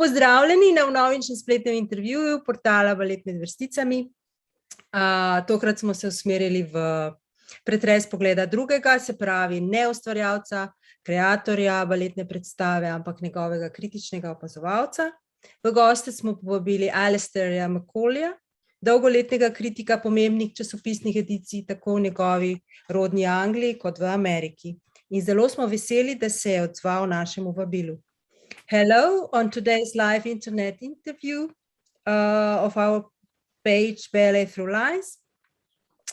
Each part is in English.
pozdravljeni na vnovičnem spletnem intervjuju portala Baletni med vrsticami. Tokrat smo se usmerili v pretres pogleda drugega, se pravi ne ustvarjalca, kreatorja baletne predstave, ampak njegovega kritičnega opazovalca. V goste smo povabili Alastairja Macaulayja, dolgoletnega kritika pomembnih časopisnih edicij tako v njegovi rodni Angliji kot v Ameriki. In zelo smo veseli, da se je odzval našemu vabilu. Hello, on today's live internet interview of our page Ballet Through Lines.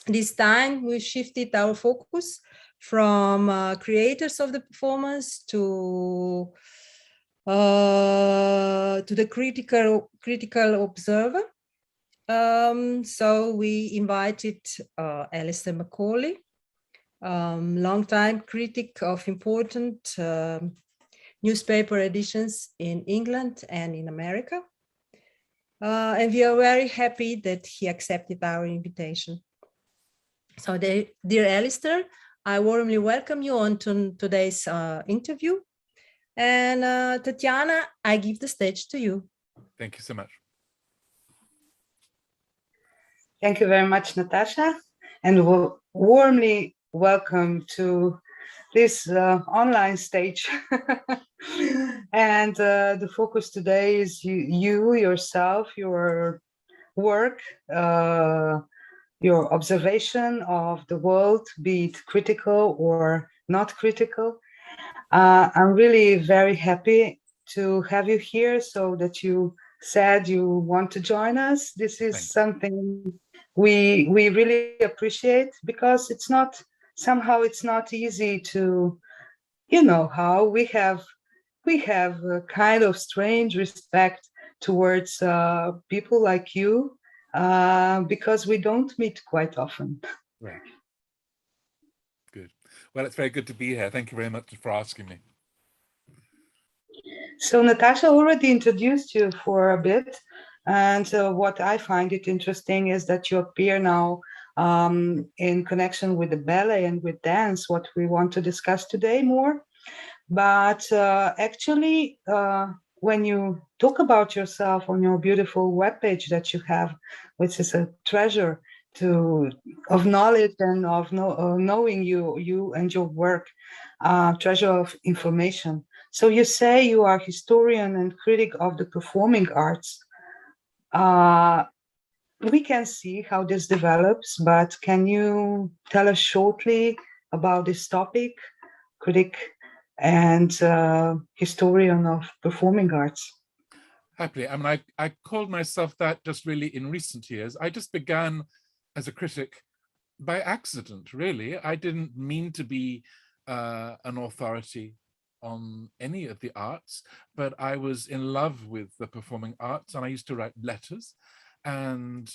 This time we shifted our focus from creators of the performance to the critical observer. So we invited Alastair Macaulay, long-time critic of important newspaper editions in England and in America. And we are very happy that he accepted our invitation. So dear Alastair, I warmly welcome you on to today's interview. And Tatiana, I give the stage to you. Thank you so much. Thank you very much, Natasha, and warmly welcome to this online stage. And the focus today is you yourself, your work, your observation of the world, be it critical or not critical. I'm really very happy to have you here, so that you said you want to join us. This is something we really appreciate, because it's not easy to, you know, how we have a kind of strange respect towards people like you, because we don't meet quite often. Right. Good. Well, it's very good to be here. Thank you very much for asking me. So Natasha already introduced you for a bit, and what I find it interesting is that you appear now in connection with the ballet and with dance, what we want to discuss today more. But actually, when you talk about yourself on your beautiful webpage that you have, which is a treasure of knowledge and of knowing you and your work, treasure of information. So you say you are historian and critic of the performing arts. We can see how this develops, but can you tell us shortly about this topic, critic and historian of performing arts? Happily. I mean, I called myself that just really in recent years. I just began as a critic by accident, really. I didn't mean to be an authority on any of the arts, but I was in love with the performing arts, and I used to write letters, and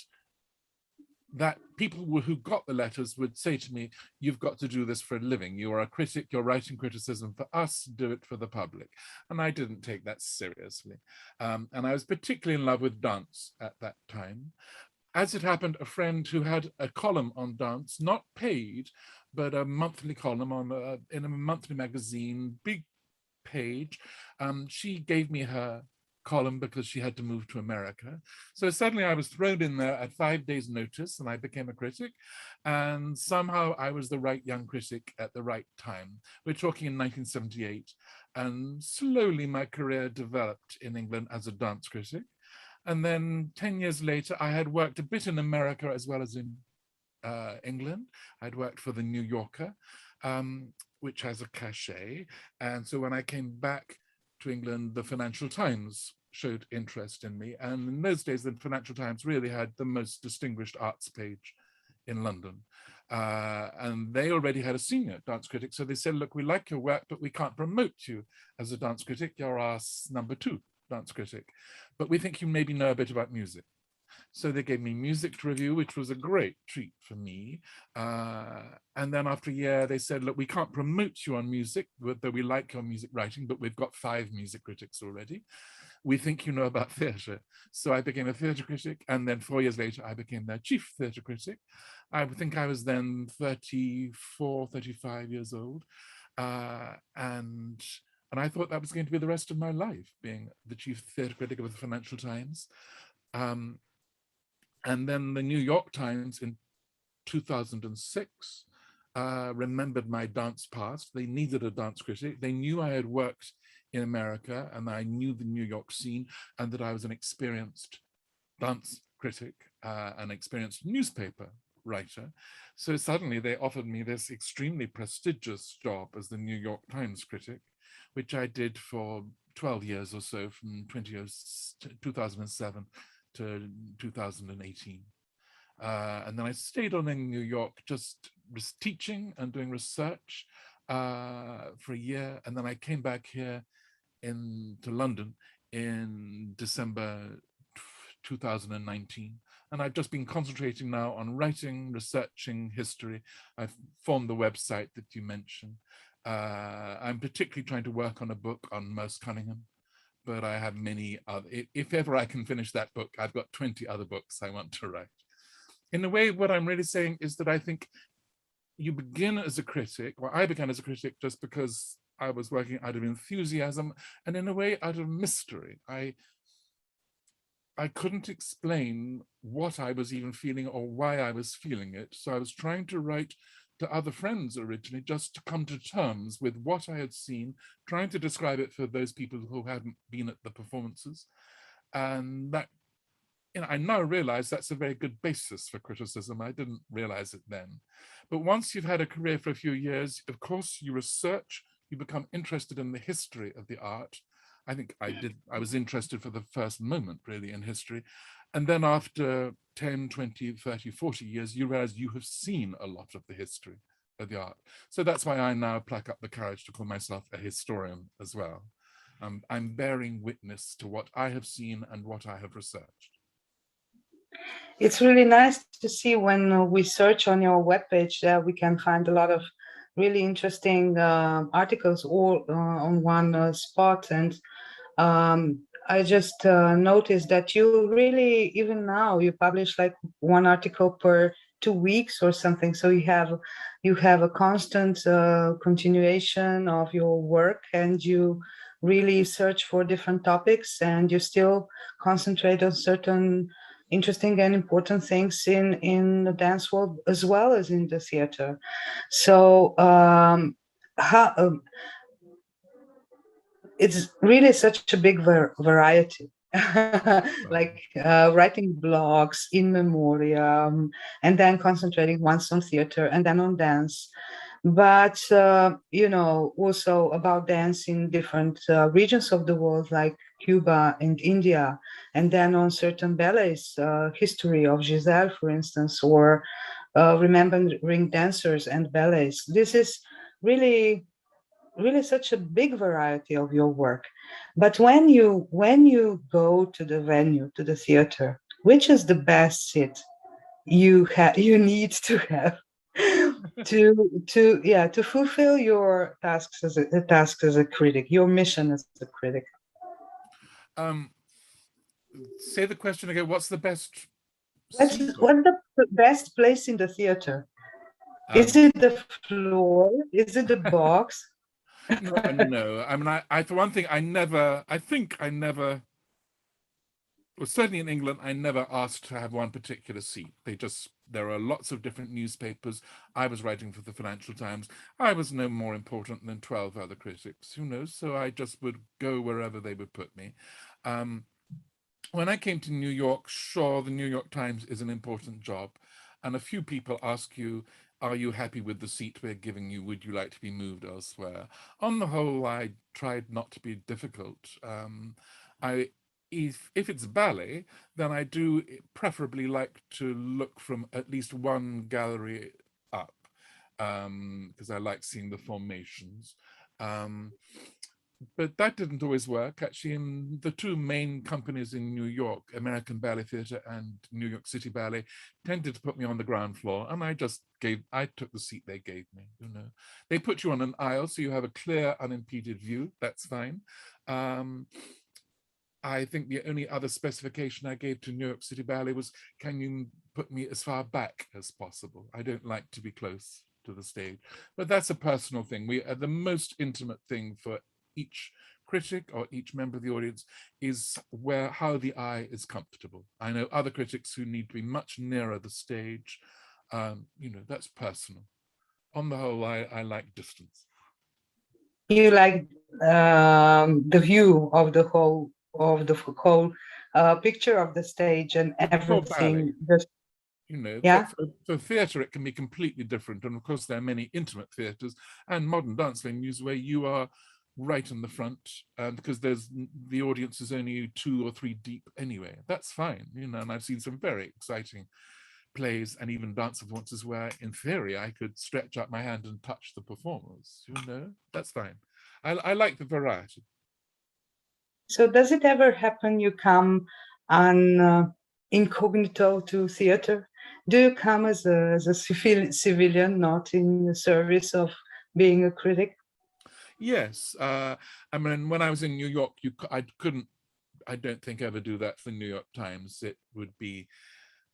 that people who got the letters would say to me, you've got to do this for a living. You are a critic, you're writing criticism for us, do it for the public. And I didn't take that seriously. And I was particularly in love with dance at that time. As it happened, a friend who had a column on dance, not paid, but a monthly column in a monthly magazine, big page, she gave me her column because she had to move to America. So suddenly I was thrown in there at 5 days' notice, and I became a critic. And somehow I was the right young critic at the right time. We're talking in 1978. And slowly my career developed in England as a dance critic. And then 10 years later, I had worked a bit in America as well as in England. I'd worked for the New Yorker, which has a cachet. And so when I came back to England, the Financial Times showed interest in me. And in those days, the Financial Times really had the most distinguished arts page in London. And they already had a senior dance critic. So they said, look, we like your work, but we can't promote you as a dance critic. You're our number 2 dance critic. But we think you maybe know a bit about music. So they gave me music to review, which was a great treat for me. And then after a year, they said, look, we can't promote you on music, though we like your music writing, but we've got 5 music critics already. We think you know about theatre. So I became a theatre critic. And then 4 years later, I became their chief theatre critic. I think I was then 34, 35 years old. And And I thought that was going to be the rest of my life, being the chief theatre critic of the Financial Times. And then the New York Times in 2006 remembered my dance past. They needed a dance critic. They knew I had worked in America and I knew the New York scene and that I was an experienced dance critic, an experienced newspaper writer. So suddenly they offered me this extremely prestigious job as the New York Times critic, which I did for 12 years or so, from 2007 to 2018. And then I stayed on in New York, just teaching and doing research for a year. And then I came back here to London in December 2019. And I've just been concentrating now on writing, researching history. I've formed the website that you mentioned. I'm particularly trying to work on a book on Merce Cunningham, but I have many other, if ever I can finish that book, I've got 20 other books I want to write. In a way, what I'm really saying is that I think you begin as a critic, or I began as a critic just because I was working out of enthusiasm and in a way out of mystery. I couldn't explain what I was even feeling or why I was feeling it. So I was trying to write to other friends originally, just to come to terms with what I had seen, trying to describe it for those people who hadn't been at the performances. And that, I now realize that's a very good basis for criticism. I didn't realize it then. But once you've had a career for a few years, of course, you research, you become interested in the history of the art. I think I was interested for the first moment really in history. And then after 10, 20, 30, 40 years, you realize you have seen a lot of the history of the art. So that's why I now pluck up the courage to call myself a historian as well. I'm bearing witness to what I have seen and what I have researched. It's really nice to see when we search on your webpage that we can find a lot of really interesting articles all on one spot. And I just noticed that you really, even now, you publish like one article per 2 weeks or something. So you have a constant continuation of your work, and you really search for different topics, and you still concentrate on certain interesting and important things in the dance world as well as in the theater. So it's really such a big variety. Like writing blogs, in memoriam, and then concentrating once on theater and then on dance. But also about dance in different regions of the world, like Cuba and India, and then on certain ballets, history of Giselle, for instance, or remembering dancers and ballets. This is really such a big variety of your work. But when you go to the venue, to the theater, which is the best seat you need to have to fulfill your tasks as a critic, your mission as a critic? Say the question again. What's the best? What's the best place in the theater? Is it the floor? Is it the box? No. I mean, I for one thing, well, certainly in England, I never asked to have one particular seat. There are lots of different newspapers. I was writing for the Financial Times. I was no more important than 12 other critics, who knows? So I just would go wherever they would put me. When I came to New York, sure, the New York Times is an important job. And a few people ask you, are you happy with the seat we're giving you? Would you like to be moved elsewhere? On the whole, I tried not to be difficult. If it's ballet, then I do preferably like to look from at least one gallery up, because I like seeing the formations. But that didn't always work. Actually, in the two main companies in New York, American Ballet Theatre and New York City Ballet, tended to put me on the ground floor, and I took the seat they gave me. They put you on an aisle, so you have a clear, unimpeded view. That's fine. I think the only other specification I gave to New York City Ballet was, can you put me as far back as possible? I don't like to be close to the stage, but that's a personal thing. The most intimate thing for each critic or each member of the audience is how the eye is comfortable. I know other critics who need to be much nearer the stage. That's personal. On the whole, I like distance. You like the view of the whole picture of the stage and everything. For theatre, it can be completely different. And of course, there are many intimate theatres and modern dance venues where you are right in the front because the audience is only 2 or 3 deep anyway. That's fine, and I've seen some very exciting plays and even dance performances where, in theory, I could stretch out my hand and touch the performers. That's fine. I like the variety. So does it ever happen you come on incognito to theater? Do you come as a civilian, not in the service of being a critic? Yes. When I was in New York, I don't think ever do that for the New York Times. It would be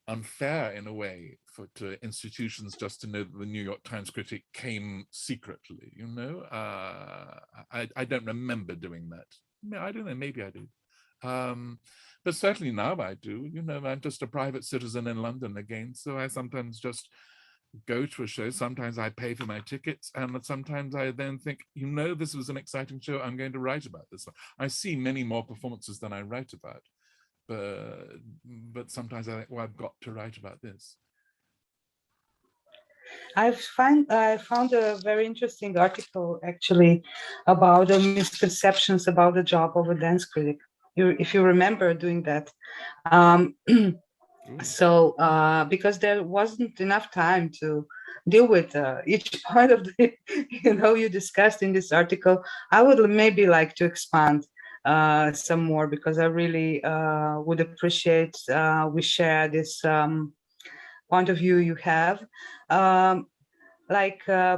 unfair in a way to institutions just to know that the New York Times critic came secretly, I don't remember doing that. I don't know, maybe I do. But certainly now I do. I'm just a private citizen in London again, so I sometimes just go to a show. Sometimes I pay for my tickets, and sometimes I then think, this was an exciting show, I'm going to write about this. I see many more performances than I write about. But sometimes I think, well, I've got to write about this. I found a very interesting article actually about the misconceptions about the job of a dance critic. If you remember doing that. So because there wasn't enough time to deal with each part of the, you discussed in this article, I would maybe like to expand some more, because I really would appreciate we share this point of view you have.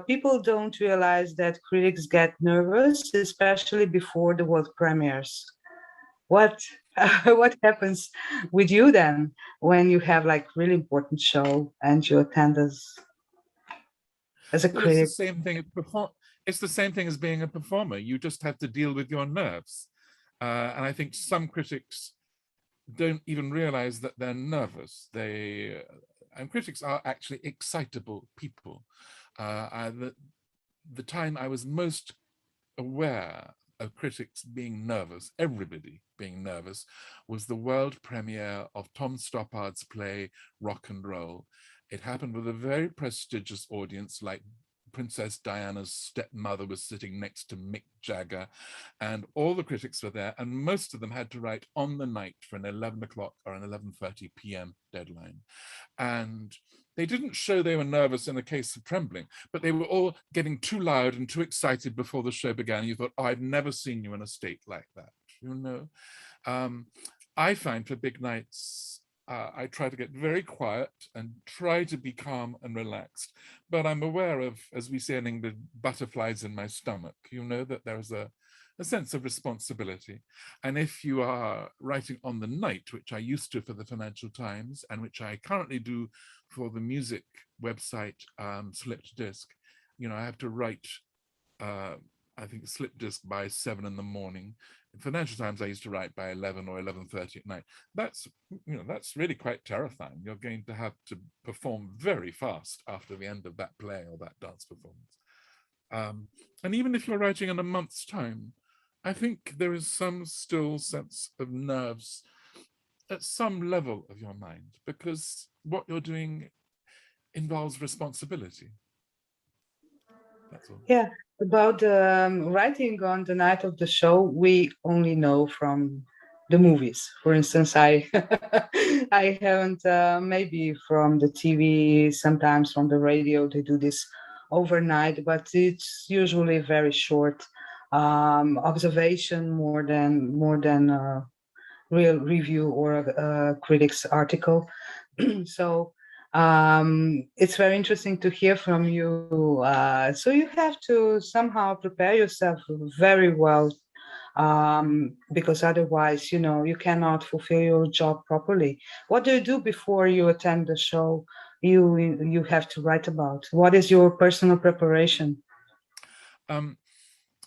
People don't realize that critics get nervous, especially before the world premieres. What happens with you then when you have really important show and you attend as a critic? It's the same thing. It's the same thing as being a performer. You just have to deal with your nerves. And I think some critics don't even realize that they're nervous. And critics are actually excitable people. The time I was most aware of critics being nervous, everybody being nervous, was the world premiere of Tom Stoppard's play Rock and Roll. It happened with a very prestigious audience, like Princess Diana's stepmother was sitting next to Mick Jagger, and all the critics were there, and most of them had to write on the night for an 11 o'clock or an 11:30 p.m. deadline. And they didn't show they were nervous in the case of trembling, but they were all getting too loud and too excited before the show began. You thought, I've never seen you in a state like that. I find for big nights, I try to get very quiet and try to be calm and relaxed. But I'm aware of, as we say in English, butterflies in my stomach. That there's a sense of responsibility. And if you are writing on the night, which I used to for the Financial Times, and which I currently do for the music website, Slipped Disc, I have to write, I think, Slipped Disc by 7 in the morning. In Financial Times, I used to write by 11 or 11:30 at night. That's really quite terrifying. You're going to have to perform very fast after the end of that play or that dance performance. And even if you're writing in a month's time, I think there is some still sense of nerves at some level of your mind, because what you're doing involves responsibility. That's all. Yeah, about writing on the night of the show, we only know from the movies. For instance, I I haven't, maybe from the TV, sometimes from the radio, they do this overnight, but it's usually very short observation more than a real review or a critic's article. So it's very interesting to hear from you. So you have to somehow prepare yourself very well, because otherwise, you cannot fulfill your job properly. What do you do before you attend the show you have to write about? What is your personal preparation?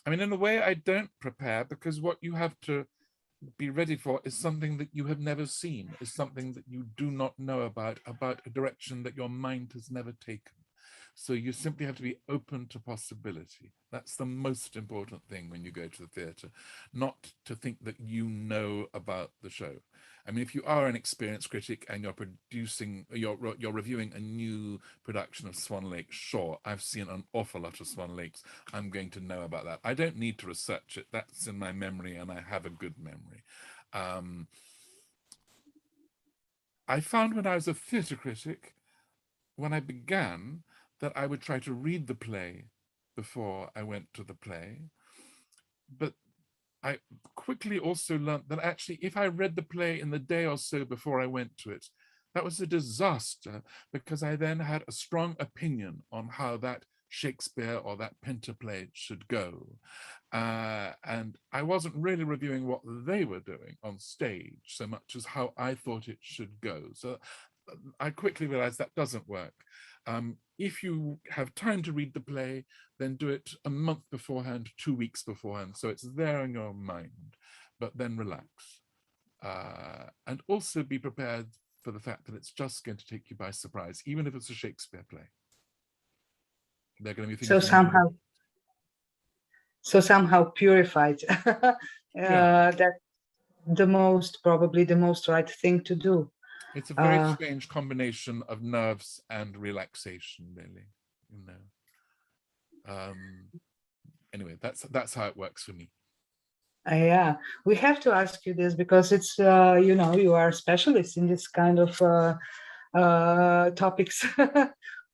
I mean, in a way, I don't prepare, because what you have to be ready for is something that you have never seen, is something that you do not know about a direction that your mind has never taken. So you simply have to be open to possibility. That's the most important thing when you go to the theatre, not to think that you know about the show. I mean, if you are an experienced critic and you're reviewing a new production of Swan Lake, sure, I've seen an awful lot of Swan Lakes. I'm going to know about that. I don't need to research it. That's in my memory, and I have a good memory. I found when I was a theatre critic, when I began, that I would try to read the play before I went to the play. But I quickly also learned that actually, if I read the play in the day or so before I went to it, that was a disaster, because I then had a strong opinion on how that Shakespeare or that Pinter play should go. And I wasn't really reviewing what they were doing on stage so much as how I thought it should go. So I quickly realized that doesn't work. If you have time to read the play, then do it a month beforehand, 2 weeks beforehand, so it's there in your mind, but then relax. And also be prepared for the fact that it's just going to take you by surprise, even if it's a Shakespeare play. They're going to be So things somehow purified. Yeah. That's probably the most right thing to do. It's a very strange combination of nerves and relaxation, really, you know. Anyway, that's how it works for me. Yeah, we have to ask you this because it's you are a specialist in this kind of topics.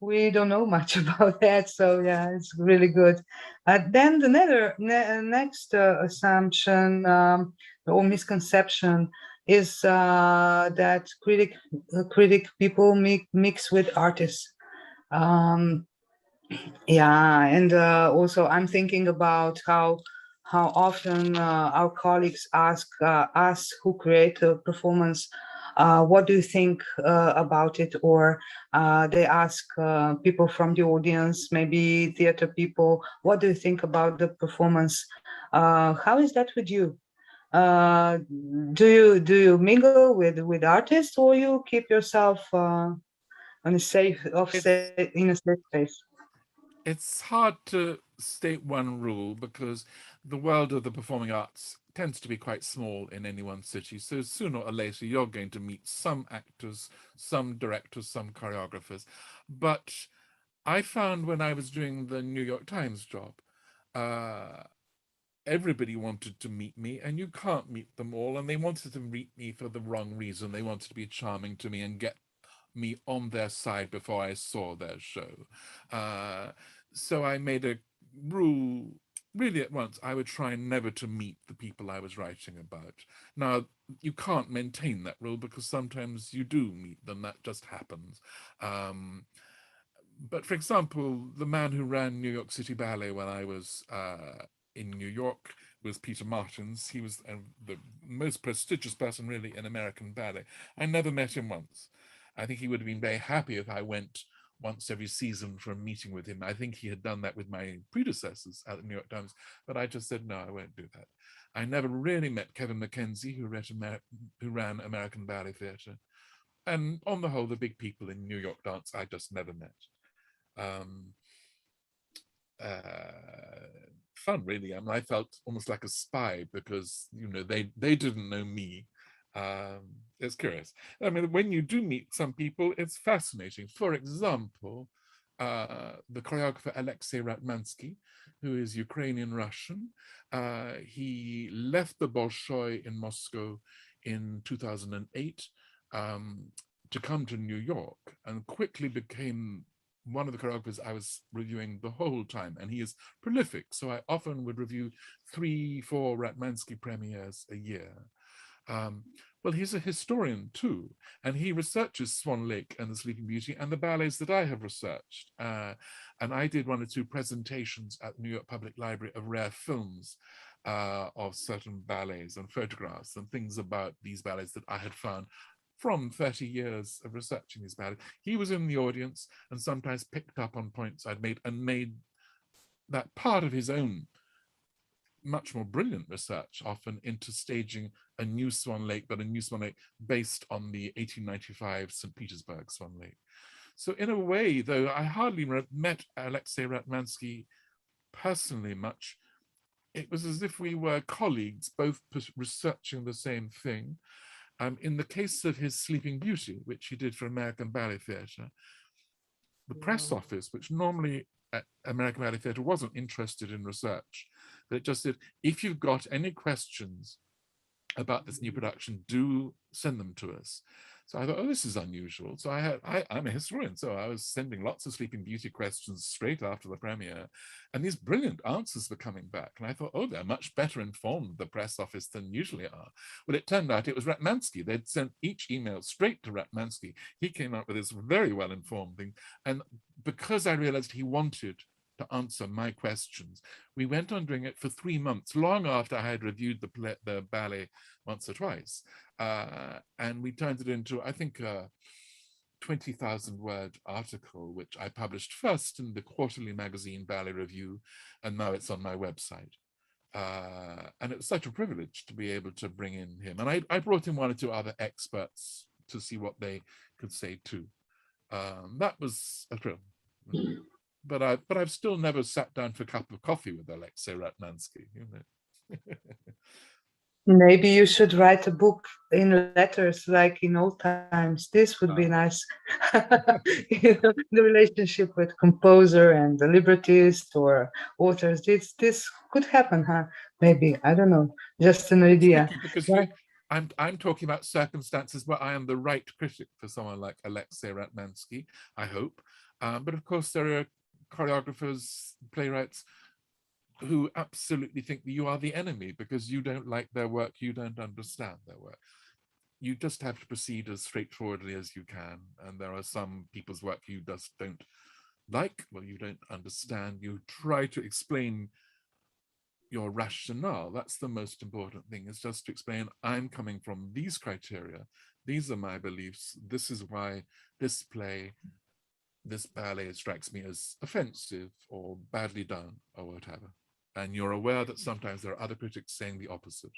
We don't know much about that, so yeah, it's really good. Then the next assumption or misconception is that critic people mix with artists. Yeah, and also I'm thinking about how often our colleagues ask us who create a performance, what do you think about it? Or they ask people from the audience, maybe theater people, what do you think about the performance? How is that with you? Do you mingle with artists, or you keep yourself in a safe space? It's hard to state one rule, because the world of the performing arts tends to be quite small in any one city. So sooner or later, you're going to meet some actors, some directors, some choreographers. But I found when I was doing the New York Times job, everybody wanted to meet me, and you can't meet them all. And they wanted to meet me for the wrong reason. They wanted to be charming to me and get me on their side before I saw their show. So I made a rule really at once. I would try never to meet the people I was writing about. Now, you can't maintain that rule, because sometimes you do meet them. That just happens. But for example, the man who ran New York City Ballet when I was in New York was Peter Martins. He was the most prestigious person really in American ballet. I never met him once. I think he would have been very happy if I went once every season for a meeting with him. I think he had done that with my predecessors at the New York Times, but I just said, no, I won't do that. I never really met Kevin Mackenzie, who ran American Ballet Theatre. And on the whole, the big people in New York dance, I just never met. Fun, really. I mean, I felt almost like a spy, because they didn't know me. It's curious. I mean, when you do meet some people, it's fascinating. For example, the choreographer Alexei Ratmansky, who is Ukrainian Russian, he left the Bolshoi in Moscow in 2008 to come to New York, and quickly became one of the choreographers I was reviewing the whole time. And he is prolific, so I often would review 3-4 Ratmansky premieres a year. Well, he's a historian too, and he researches Swan Lake and the Sleeping Beauty and the ballets that I have researched. And I did 1 or 2 presentations at the New York Public Library of rare films of certain ballets and photographs and things about these ballets that I had found from 30 years of researching these ballets. He was in the audience and sometimes picked up on points I'd made and made that part of his own much more brilliant research, often into staging a new Swan Lake, but a new Swan Lake based on the 1895 St. Petersburg Swan Lake. So in a way, though I hardly met Alexei Ratmansky personally much, it was as if we were colleagues, both researching the same thing. In the case of his Sleeping Beauty, which he did for American Ballet Theatre, the press office, which normally at American Ballet Theatre wasn't interested in research, but it just said, if you've got any questions about this new production, do send them to us. So I thought, oh, this is unusual. So I'm a historian, so I was sending lots of Sleeping Beauty questions straight after the premiere, and these brilliant answers were coming back. And I thought, oh, they're much better informed, the press office, than usually are. Well, it turned out it was Ratmansky. They'd sent each email straight to Ratmansky. He came up with this very well-informed thing. And because I realized he wanted to answer my questions, we went on doing it for 3 months, long after I had reviewed the ballet once or twice. And we turned it into, I think, a 20,000 word article, which I published first in the quarterly magazine Ballet Review, and now it's on my website. And it was such a privilege to be able to bring in him. And I brought in 1 or 2 other experts to see what they could say too. That was a thrill. But I've still never sat down for a cup of coffee with Alexei Ratmansky, you know. Maybe you should write a book in letters like in old times. This would be nice. You know, the relationship with composer and the librettist or authors. This could happen, huh? Maybe, I don't know. Just an idea. Because I'm talking about circumstances where I am the right critic for someone like Alexei Ratmansky, I hope. But of course, there are choreographers, playwrights who absolutely think that you are the enemy because you don't like their work, you don't understand their work. You just have to proceed as straightforwardly as you can. And there are some people's work you just don't like, well, you don't understand. You try to explain your rationale. That's the most important thing, is just to explain, I'm coming from these criteria. These are my beliefs. This is why this play, this ballet strikes me as offensive or badly done or whatever. And you're aware that sometimes there are other critics saying the opposite.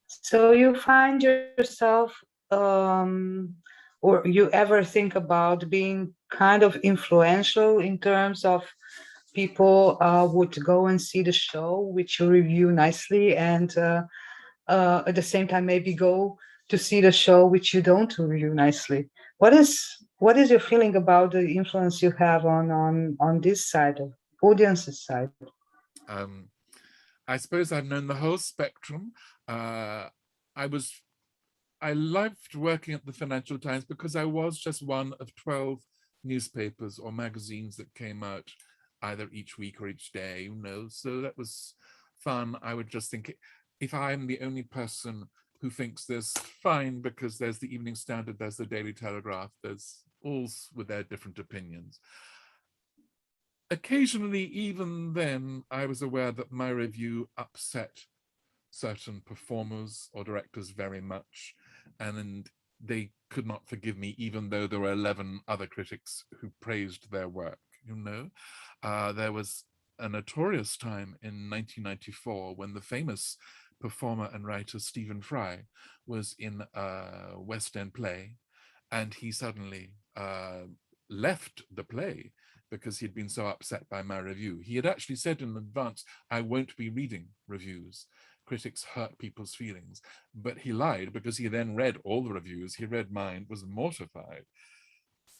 So you find yourself, or you ever think about being kind of influential in terms of people would go and see the show, which you review nicely, and at the same time maybe go to see the show which you don't review nicely. What is your feeling about the influence you have on this side of audience's side? I suppose I've known the whole spectrum. I loved working at the Financial Times because I was just one of 12 newspapers or magazines that came out either each week or each day, you know, so that was fun. I would just think, if I'm the only person who thinks this, fine, because there's the Evening Standard, there's the Daily Telegraph, there's all with their different opinions. Occasionally, even then, I was aware that my review upset certain performers or directors very much, and they could not forgive me, even though there were 11 other critics who praised their work, you know. There was a notorious time in 1994 when the famous performer and writer Stephen Fry was in a West End play, and he suddenly left the play because he'd been so upset by my review. He had actually said in advance, I won't be reading reviews. Critics hurt people's feelings. But he lied, because he then read all the reviews. He read mine, was mortified.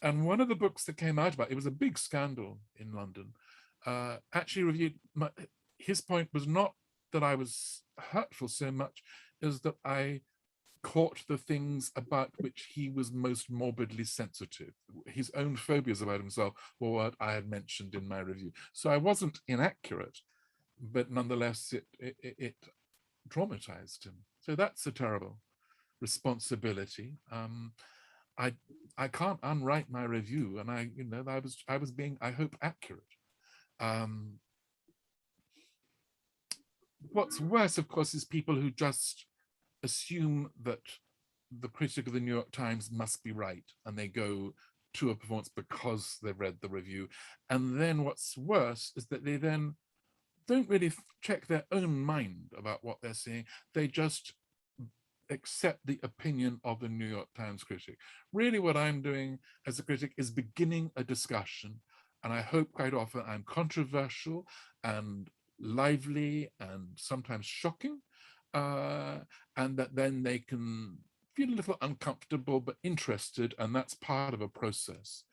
And one of the books that came out about it, was a big scandal in London, actually reviewed, his point was not that I was hurtful so much as that I caught the things about which he was most morbidly sensitive. His own phobias about himself were what I had mentioned in my review. So I wasn't inaccurate, but nonetheless, it traumatized him. So that's a terrible responsibility. I can't unwrite my review, and I was being, I hope, accurate. What's worse, of course, is people who just assume that the critic of the New York Times must be right, and they go to a performance because they've read the review. And then what's worse is that they then don't really check their own mind about what they're seeing. They just accept the opinion of the New York Times critic. Really what I'm doing as a critic is beginning a discussion, and I hope quite often I'm controversial and lively and sometimes shocking, and that then they can feel a little uncomfortable but interested, and that's part of a process.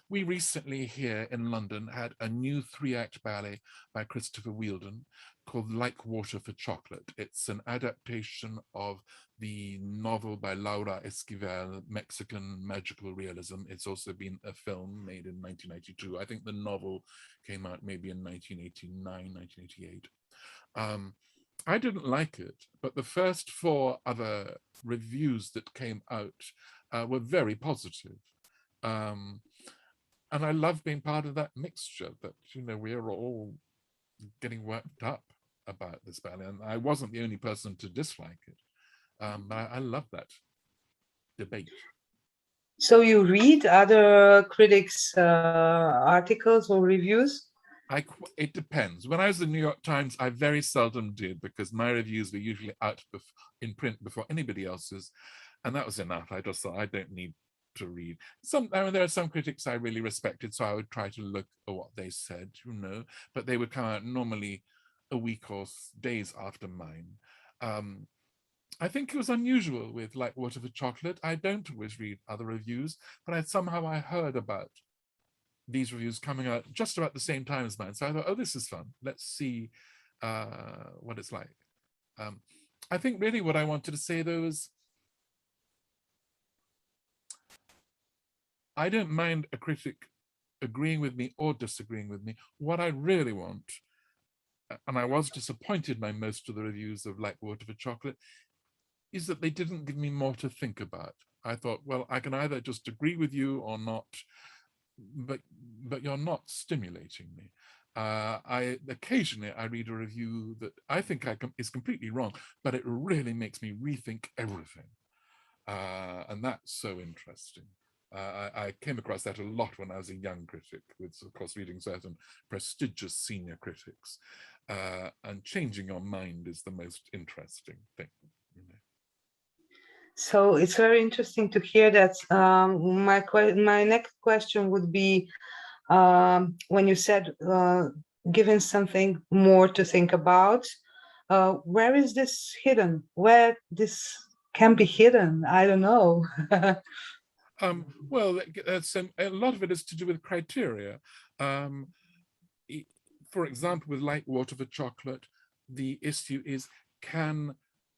We recently here in London had a new 3-act ballet by Christopher Wheeldon called Like Water for Chocolate. It's an adaptation of the novel by Laura Esquivel, Mexican magical realism. It's also been a film made in 1992. I think the novel came out maybe in 1989, 1988. I didn't like it, but the first 4 other reviews that came out were very positive. And I love being part of that mixture, that, you know, we're all getting worked up about this ballet. And I wasn't the only person to dislike it. But I love that debate. So you read other critics' articles or reviews? It depends. When I was in the New York Times, I very seldom did, because my reviews were usually out in print before anybody else's. And that was enough. I just thought, I don't need to read. There are some critics I really respected, so I would try to look at what they said, you know, but they would come out normally a week or days after mine. I think it was unusual with Like Water for Chocolate. I don't always read other reviews, but somehow I heard about these reviews coming out just about the same time as mine. So I thought, oh, this is fun. Let's see what it's like. I think really what I wanted to say though is, I don't mind a critic agreeing with me or disagreeing with me. What I really want, and I was disappointed by most of the reviews of Like Water for Chocolate, is that they didn't give me more to think about. I thought, well, I can either just agree with you or not, but you're not stimulating me. Occasionally I read a review that I think is completely wrong, but it really makes me rethink everything. And that's so interesting. I came across that a lot when I was a young critic, with, of course, reading certain prestigious senior critics. And changing your mind is the most interesting thing. You know? So it's very interesting to hear that. My next question would be, when you said giving something more to think about, where is this hidden? Where this can be hidden? I don't know. Well, a lot of it is to do with criteria. For example, with Like Water for Chocolate, the issue is, can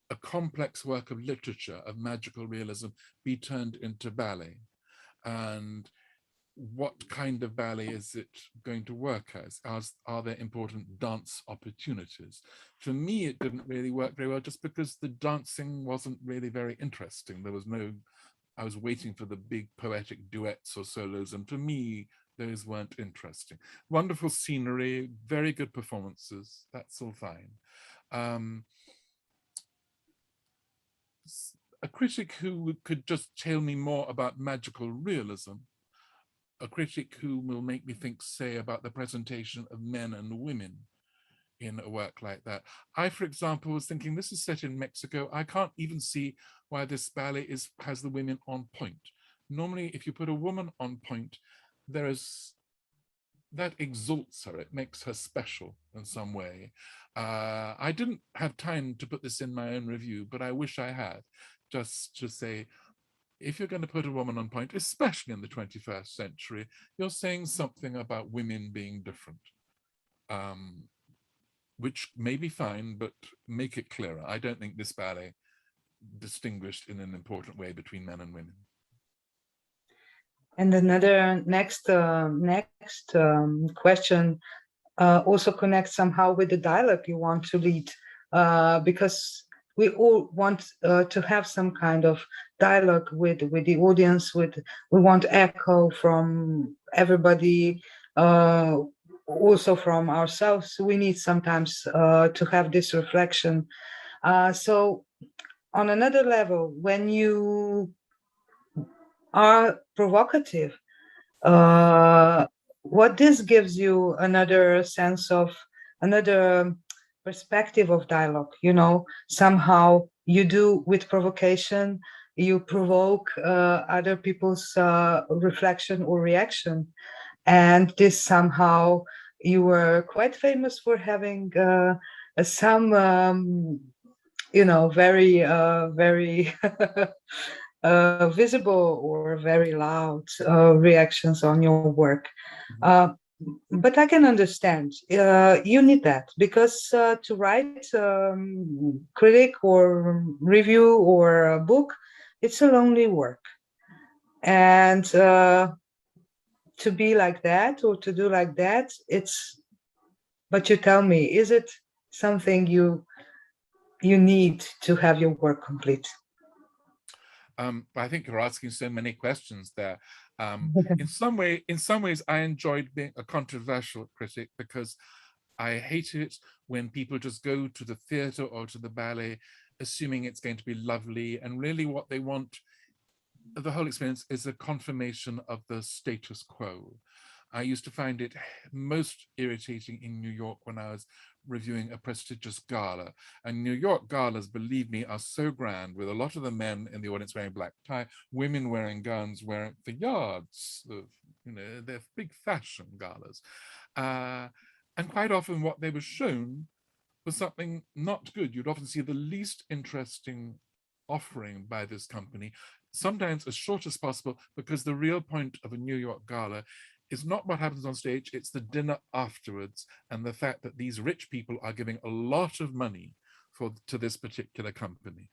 a complex work of literature, of magical realism, be turned into ballet? And what kind of ballet is it going to work as? Are there important dance opportunities? For me, it didn't really work very well, just because the dancing wasn't really very interesting. There was no, I was waiting for the big poetic duets or solos, and for me, those weren't interesting. Wonderful scenery, very good performances, that's all fine. A critic who could just tell me more about magical realism, a critic who will make me think, say, about the presentation of men and women in a work like that. I, for example, was thinking, this is set in Mexico. I can't even see why this ballet has the women on point. Normally, if you put a woman on point, that exalts her, it makes her special in some way. I didn't have time to put this in my own review, but I wish I had, just to say, if you're going to put a woman on point, especially in the 21st century, you're saying something about women being different, which may be fine, but make it clearer. I don't think this ballet distinguished in an important way between men and women. And another next question also connects somehow with the dialogue you want to lead, because we all want to have some kind of dialogue with the audience. We want echo from everybody, also from ourselves. We need sometimes to have this reflection. So on another level, when you are provocative, what this gives you another sense of another perspective of dialogue. You know, somehow you do with provocation, you provoke other people's reflection or reaction, and this somehow you were quite famous for having some you know, very visible or very loud reactions on your work. Uh, but I can understand. You need that because to write critic or review or a book, it's a lonely work. And to be like that or to do like that, it's. But you tell me, is it something you need to have your work complete? I think you're asking so many questions there. In some ways, I enjoyed being a controversial critic because I hate it when people just go to the theatre or to the ballet assuming it's going to be lovely, and really what they want, the whole experience, is a confirmation of the status quo. I used to find it most irritating in New York when I was reviewing a prestigious gala. And New York galas, believe me, are so grand, with a lot of the men in the audience wearing black tie, women wearing gowns, wearing for yards of, you know, they're big fashion galas. And quite often what they were shown was something not good. You'd often see the least interesting offering by this company, sometimes as short as possible, because the real point of a New York gala is not what happens on stage, it's the dinner afterwards and the fact that these rich people are giving a lot of money to this particular company.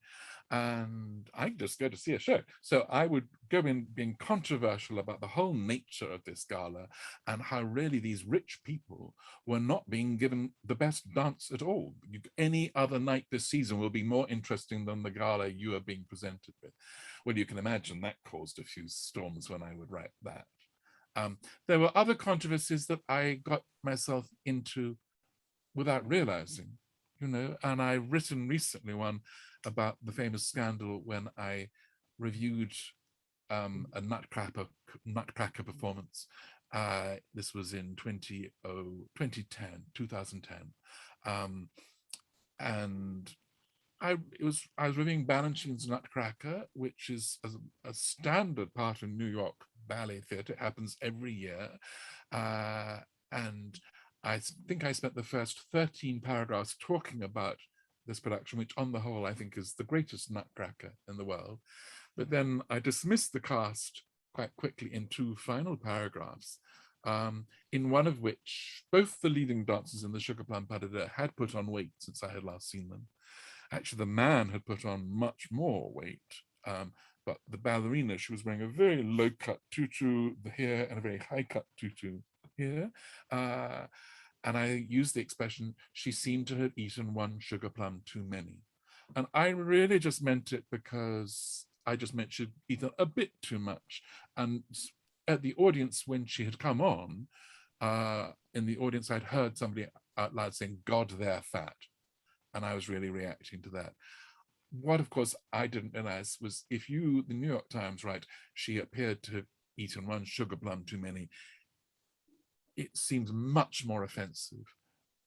And I just go to see a show. So I would go in being controversial about the whole nature of this gala and how really these rich people were not being given the best dance at all. Any other night this season will be more interesting than the gala you are being presented with. Well, you can imagine that caused a few storms when I would write that. There were other controversies that I got myself into without realizing, you know, and I've written recently one about the famous scandal when I reviewed a Nutcracker performance. This was in 2010. And I was reviewing Balanchine's Nutcracker, which is a standard part of New York Ballet Theatre. It happens every year. And I think I spent the first 13 paragraphs talking about this production, which on the whole, I think is the greatest Nutcracker in the world. But then I dismissed the cast quite quickly in 2 final paragraphs, in one of which both the leading dancers in the Sugar Plum Pas-de-Deux had put on weight since I had last seen them. Actually, the man had put on much more weight, but the ballerina, she was wearing a very low-cut tutu here and a very high-cut tutu here. And I used the expression, she seemed to have eaten 1 sugar plum too many. And I really just meant it because I just meant she'd eaten a bit too much. And at the audience, when she had come on, in the audience, I'd heard somebody out loud saying, God, they're fat. And I was really reacting to that. What, of course, I didn't realize was if you, the New York Times, write, she appeared to have eaten 1 sugar plum too many, it seems much more offensive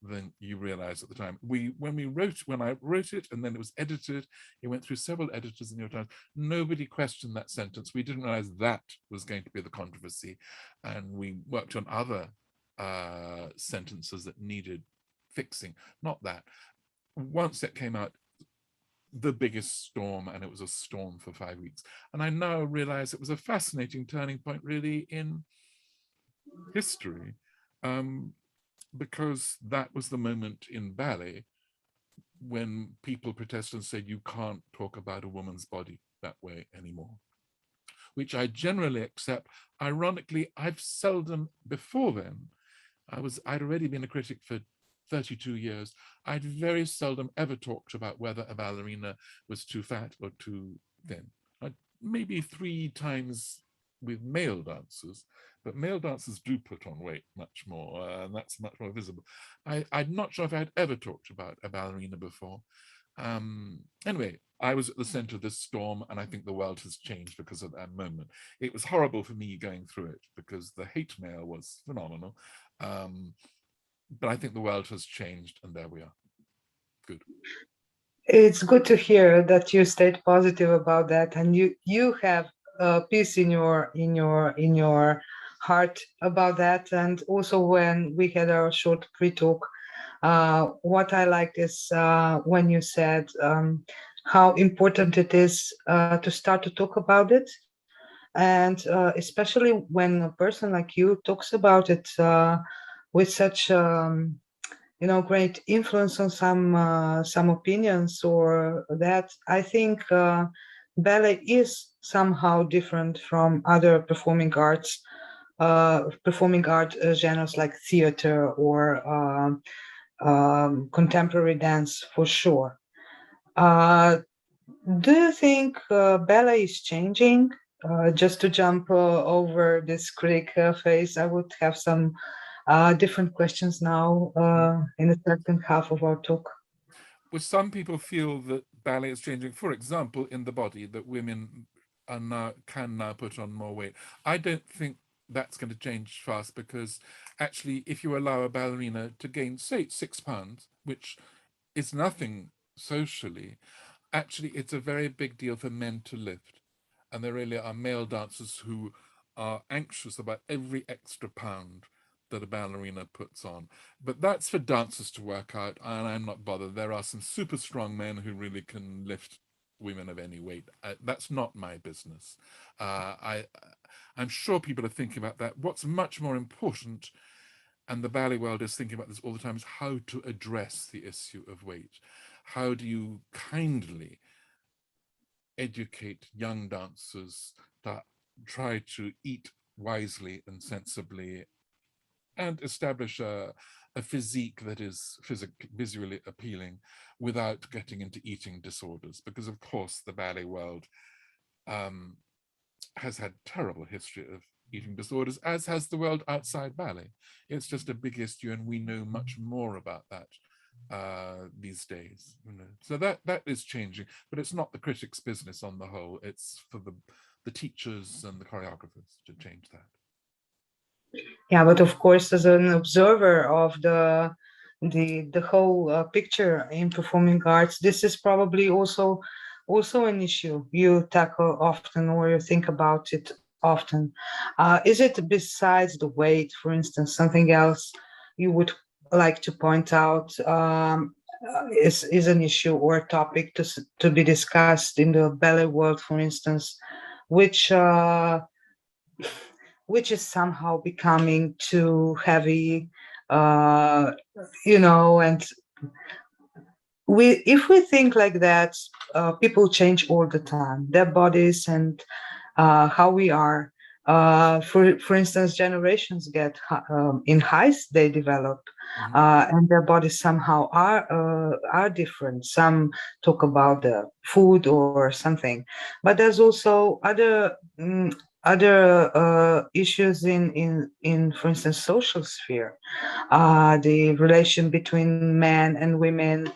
than you realize at the time. When I wrote it and then it was edited, it went through several editors in the New York Times. Nobody questioned that sentence. We didn't realize that was going to be the controversy. And we worked on other sentences that needed fixing. Not that. Once it came out, the biggest storm, and it was a storm for 5 weeks. And I now realize it was a fascinating turning point really in history, because that was the moment in ballet when people protested and said, you can't talk about a woman's body that way anymore, which I generally accept. Ironically, I've seldom before then, I'd already been a critic for 32 years. I'd very seldom ever talked about whether a ballerina was too fat or too thin. Maybe 3 times with male dancers, but male dancers do put on weight much more, and that's much more visible. I'm not sure if I'd ever talked about a ballerina before. Anyway, I was at the center of this storm, and I think the world has changed because of that moment. It was horrible for me going through it because the hate mail was phenomenal. But I think the world has changed, and there we are. Good. It's good to hear that you stayed positive about that, and you have peace in your heart about that. And also, when we had our short pre-talk, what I liked is when you said how important it is to start to talk about it, and especially when a person like you talks about it with such great influence on some opinions, or that I think ballet is somehow different from other performing art genres like theater or contemporary dance, for sure. Do you think ballet is changing? Just to jump over this critic phase, I would have some different questions now in the second half of our talk. Well, some people feel that ballet is changing, for example, in the body, that women can now put on more weight. I don't think that's going to change fast, because actually, if you allow a ballerina to gain, say, 6 pounds, which is nothing socially, actually it's a very big deal for men to lift. And there really are male dancers who are anxious about every extra pound that a ballerina puts on. But that's for dancers to work out, and I'm not bothered. There are some super strong men who really can lift women of any weight. That's not my business. I'm sure people are thinking about that. What's much more important, and the ballet world is thinking about this all the time, is how to address the issue of weight. How do you kindly educate young dancers to try to eat wisely and sensibly, and establish a physique that is visually appealing without getting into eating disorders? Because of course the ballet world has had terrible history of eating disorders, as has the world outside ballet. It's just a big issue, and we know much more about that these days. So that is changing, but it's not the critics' business on the whole. It's for the teachers and the choreographers to change that. Yeah, but of course, as an observer of the whole picture in performing arts, this is probably also an issue you tackle often, or you think about it often. Is it, besides the weight, for instance, something else you would like to point out is an issue or a topic to be discussed in the ballet world, for instance, which which is somehow becoming too heavy, uh, and if we think like that, people change all the time, their bodies and how we are. For instance, generations get in heights, they develop, and their bodies somehow are different. Some talk about the food or something, but there's also other issues in, for instance, social sphere, the relation between men and women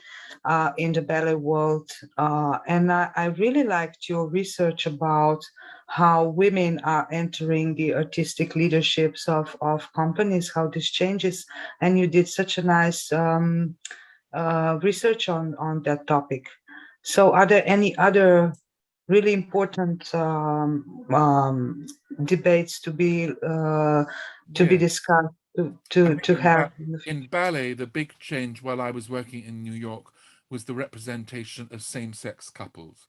in the ballet world. And I really liked your research about how women are entering the artistic leaderships of companies, how this changes. And you did such a nice research on that topic. So are there any other really important debates to be discussed, to have in ballet? The big change while I was working in New York was the representation of same-sex couples.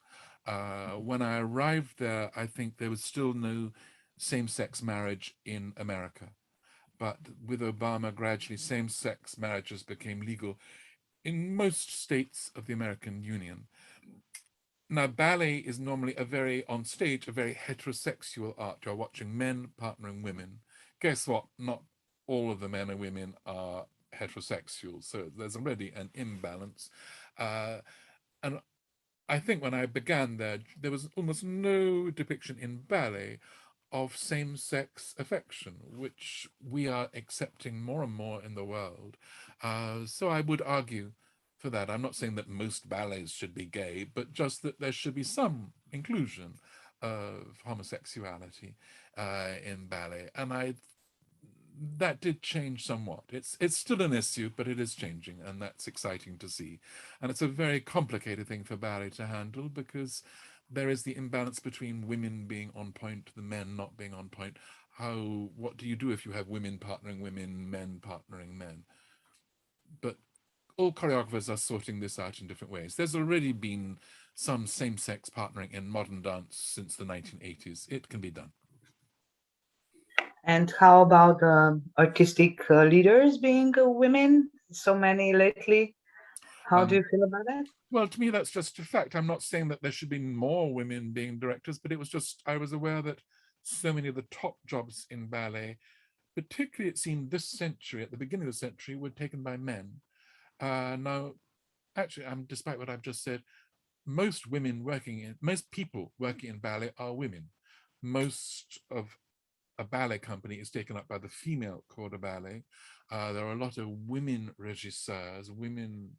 When I arrived there, I think there was still no same-sex marriage in America. But with Obama, gradually same-sex marriages became legal in most states of the American Union. Now, ballet is normally on stage, a very heterosexual art. You're watching men partnering women. Guess what? Not all of the men and women are heterosexual, so there's already an imbalance. And I think when I began there was almost no depiction in ballet of same-sex affection, which we are accepting more and more in the world. So I would argue for that. I'm not saying that most ballets should be gay, but just that there should be some inclusion of homosexuality in ballet. And that did change somewhat. It's still an issue, but it is changing, and that's exciting to see. And it's a very complicated thing for ballet to handle, because there is the imbalance between women being on point, the men not being on point. What do you do if you have women partnering women, men partnering men? But all choreographers are sorting this out in different ways. There's already been some same-sex partnering in modern dance since the 1980s. It can be done. And how about artistic leaders being women? So many lately. How do you feel about that? Well, to me, that's just a fact. I'm not saying that there should be more women being directors, but it was just, I was aware that so many of the top jobs in ballet, particularly it seemed this century, at the beginning of the century, were taken by men. Now, actually, despite what I've just said, most people working in ballet are women. Most of a ballet company is taken up by the female corps de ballet. There are a lot of women regisseurs, women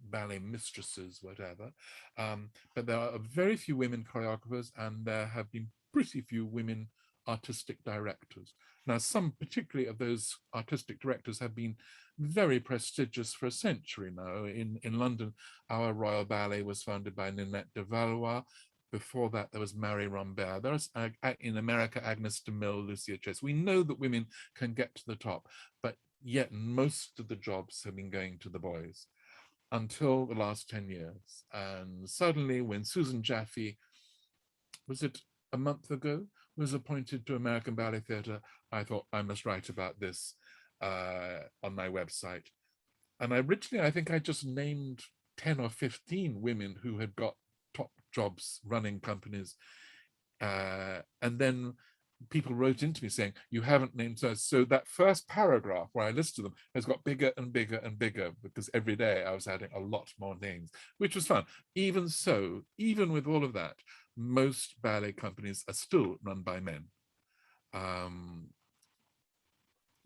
ballet mistresses, whatever. But there are very few women choreographers, and there have been pretty few women artistic directors. Now, some particularly of those artistic directors have been very prestigious for a century now. In London, our Royal Ballet was founded by Ninette de Valois. Before that, there was Marie Rambert. There's in America, Agnes de Mille, Lucia Chase. We know that women can get to the top, but yet most of the jobs have been going to the boys until the last 10 years. And suddenly, when Susan Jaffe, was it a month ago, was appointed to American Ballet Theatre, I thought I must write about this on my website. And originally, I think I just named 10 or 15 women who had got top jobs running companies. And then people wrote into me saying, you haven't named us. So that first paragraph where I listed them has got bigger and bigger and bigger, because every day I was adding a lot more names, which was fun. Even so, even with all of that, most ballet companies are still run by men.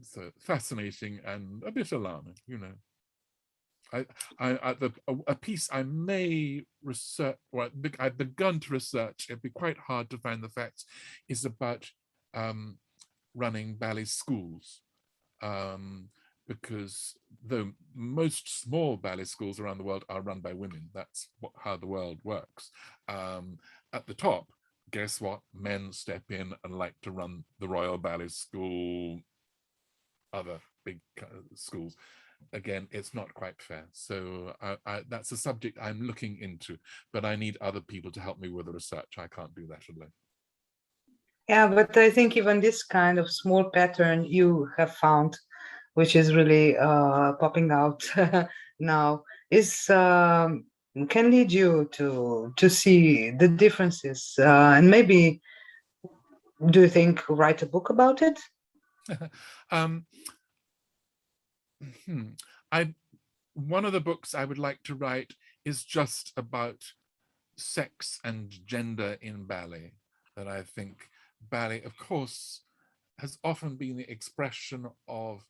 So fascinating and a bit alarming, you know. A piece I may research, or I've begun to research, it'd be quite hard to find the facts, is about running ballet schools. Because though most small ballet schools around the world are run by women, that's how the world works. At the top, guess what? Men step in and like to run the Royal Ballet School, other big schools. Again, it's not quite fair. So that's a subject I'm looking into, but I need other people to help me with the research. I can't do that alone. Yeah, but I think even this kind of small pattern you have found, which is really popping out now, is can lead you to see the differences, and maybe, do you think, write a book about it? One of the books I would like to write is just about sex and gender in ballet. That I think ballet, of course, has often been the expression of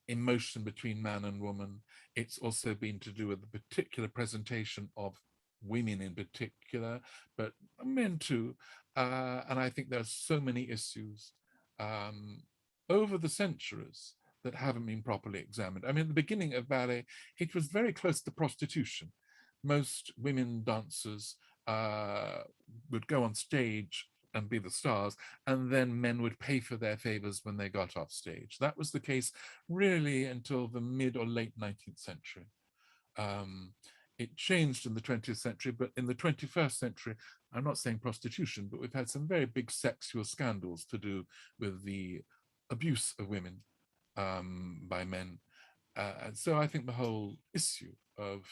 emotion between man and woman. It's also been to do with the particular presentation of women in particular, but men too. And I think there are so many issues over the centuries that haven't been properly examined. I mean, at the beginning of ballet, it was very close to prostitution. Most women dancers would go on stage and be the stars, and then men would pay for their favors when they got off stage. That was the case really until the mid or late 19th century. It changed in the 20th century, but in the 21st century, I'm not saying prostitution, but we've had some very big sexual scandals to do with the abuse of women by men. And so I think the whole issue of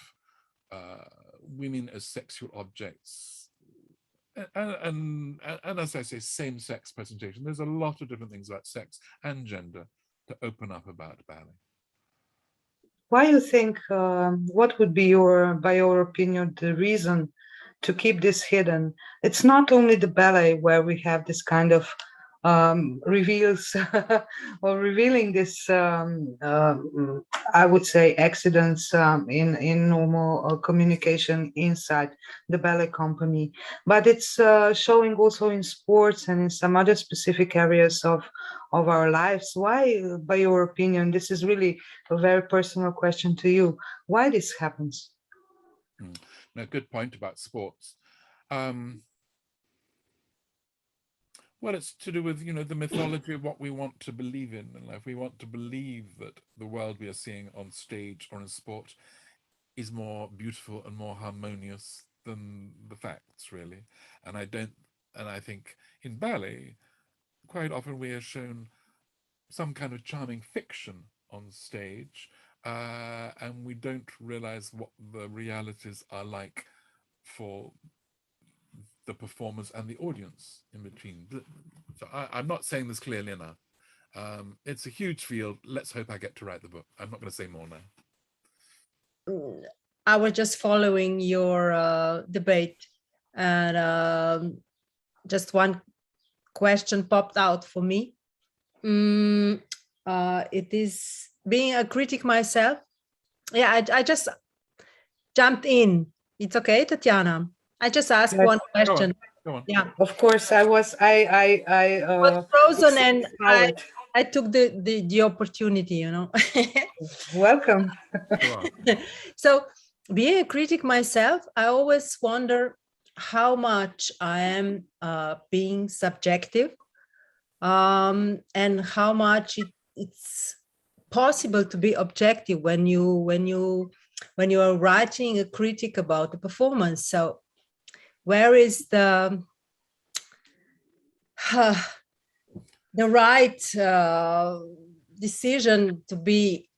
women as sexual objects, and as I say, same-sex presentation, there's a lot of different things about sex and gender to open up about ballet. Why do you think, what would be by your opinion, the reason to keep this hidden? It's not only the ballet where we have this kind of reveals or revealing this, I would say, accidents in normal communication inside the ballet company. But it's showing also in sports and in some other specific areas of our lives. Why, by your opinion, this is really a very personal question to you, why this happens? No, good point about sports. Well, it's to do with, the mythology of what we want to believe in life. We want to believe that the world we are seeing on stage or in sport is more beautiful and more harmonious than the facts, really. And I think in ballet, quite often we are shown some kind of charming fiction on stage, and we don't realize what the realities are like for the performers and the audience in between. So I'm not saying this clearly enough. It's a huge field. Let's hope I get to write the book. I'm not going to say more now. I was just following your debate, and just one question popped out for me. It is being a critic myself. Yeah, I just jumped in. It's okay, Tatiana. I just asked one question. Go on. Yeah, of course. I was frozen, and I took the opportunity. Welcome. So, being a critic myself, I always wonder how much I am being subjective, and how much it's possible to be objective when you are writing a critic about the performance. So where is the right decision to be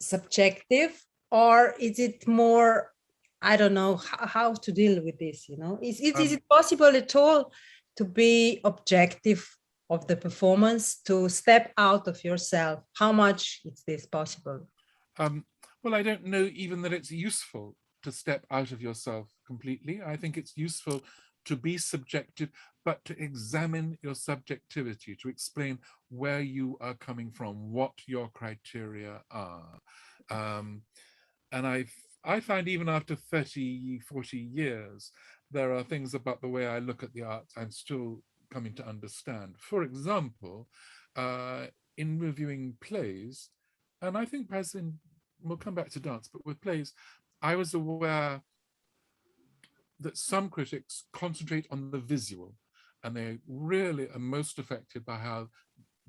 subjective, or is it more, I don't know how to deal with this, is it possible at all to be objective of the performance, to step out of yourself? How much is this possible? Well, I don't know even that it's useful to step out of yourself completely. I think it's useful to be subjective, but to examine your subjectivity, to explain where you are coming from, what your criteria are. And I find even after 30, 40 years, there are things about the way I look at the arts I'm still coming to understand. For example, in reviewing plays, and I think perhaps we'll come back to dance, but with plays, I was aware that some critics concentrate on the visual, and they really are most affected by how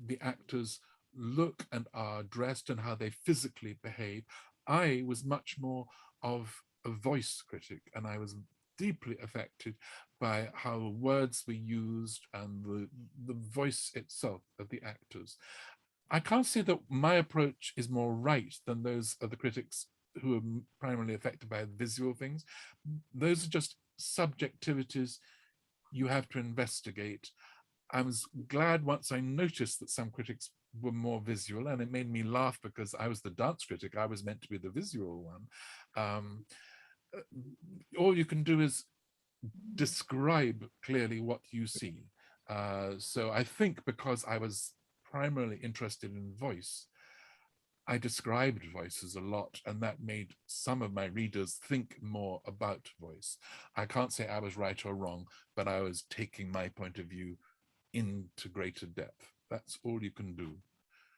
the actors look and are dressed and how they physically behave. I was much more of a voice critic, and I was deeply affected by how words were used and the voice itself of the actors. I can't say that my approach is more right than those of the critics who are primarily affected by visual things. Those are just subjectivities you have to investigate. I was glad once I noticed that some critics were more visual, and it made me laugh because I was the dance critic. I was meant to be the visual one. All you can do is describe clearly what you see. So I think because I was primarily interested in voice, I described voices a lot, and that made some of my readers think more about voice. I can't say I was right or wrong, but I was taking my point of view into greater depth. That's all you can do.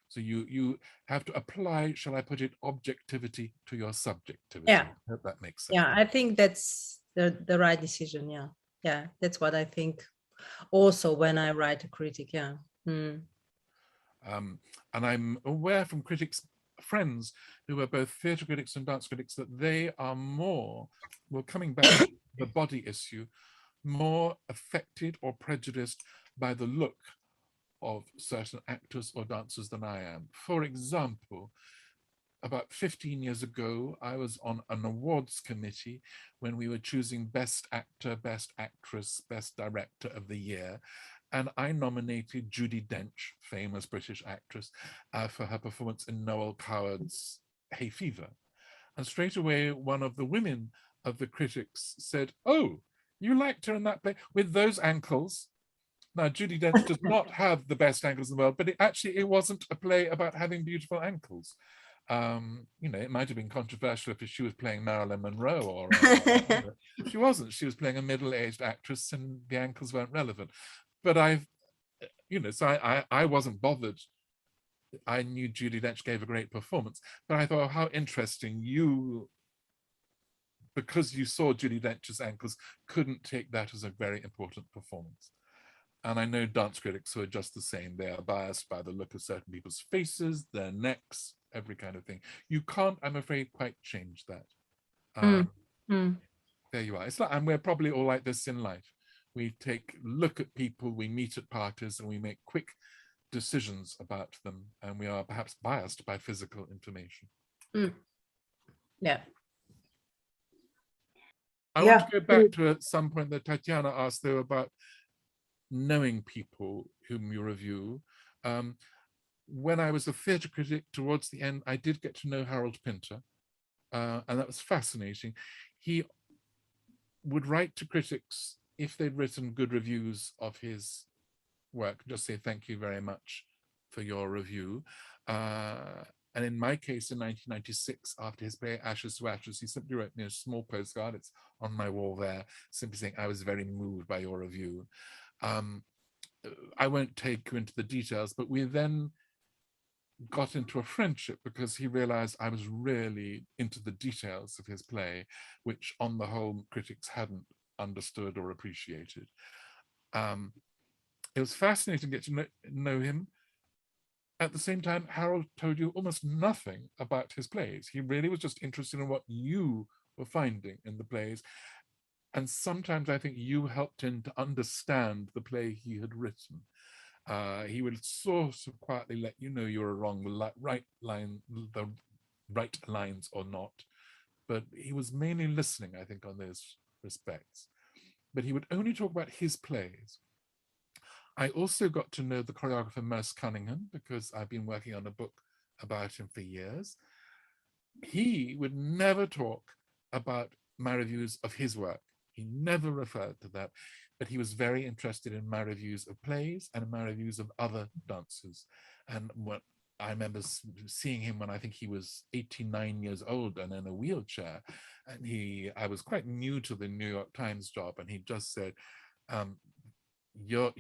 So you have to apply, shall I put it, objectivity to your subjectivity. Yeah. I hope that makes sense. Yeah, I think that's the right decision. Yeah, that's what I think also when I write a critic. Yeah. And I'm aware from critics, friends who are both theatre critics and dance critics, that they are more, well, coming back to the body issue, more affected or prejudiced by the look of certain actors or dancers than I am. For example, about 15 years ago, I was on an awards committee when we were choosing Best Actor, Best Actress, Best Director of the Year. And I nominated Judi Dench, famous British actress, for her performance in Noel Coward's Hay Fever. And straight away, one of the women of the critics said, "Oh, you liked her in that play with those ankles?" Now, Judi Dench does not have the best ankles in the world, but it wasn't a play about having beautiful ankles. You know, it might have been controversial if she was playing Marilyn Monroe or she wasn't. She was playing a middle-aged actress and the ankles weren't relevant. But I wasn't bothered. I knew Judi Dench gave a great performance, but I thought, oh, how interesting because you saw Judi Dench's ankles, couldn't take that as a very important performance. And I know dance critics who are just the same. They are biased by the look of certain people's faces, their necks, every kind of thing. You can't, I'm afraid, quite change that. There you are. It's like, and we're probably all like this in life. We look at people, we meet at parties, and we make quick decisions about them, and we are perhaps biased by physical information. Yeah. I want to go back to at some point that Tatiana asked, though, about knowing people whom you review. When I was a theatre critic, towards the end, I did get to know Harold Pinter, and that was fascinating. He would write to critics if they'd written good reviews of his work, just say thank you very much for your review. And in my case, in 1996, after his play Ashes to Ashes, he simply wrote me a small postcard. It's on my wall there, simply saying, I was very moved by your review. I won't take you into the details, but we then got into a friendship because he realized I was really into the details of his play, which on the whole critics hadn't understood or appreciated. It was fascinating to get to know him. At the same time, Harold told you almost nothing about his plays. He really was just interested in what you were finding in the plays. And sometimes I think you helped him to understand the play he had written. He would sort of quietly let you know you were wrong, the right lines or not. But he was mainly listening, I think, on those respects. But he would only talk about his plays. I also got to know the choreographer Merce Cunningham because I've been working on a book about him for years. He would never talk about my reviews of his work. He never referred to that, but he was very interested in my reviews of plays and my reviews of other dancers. And what I remember seeing him when I think he was 89 years old and in a wheelchair. And I was quite new to the New York Times job, and he just said, your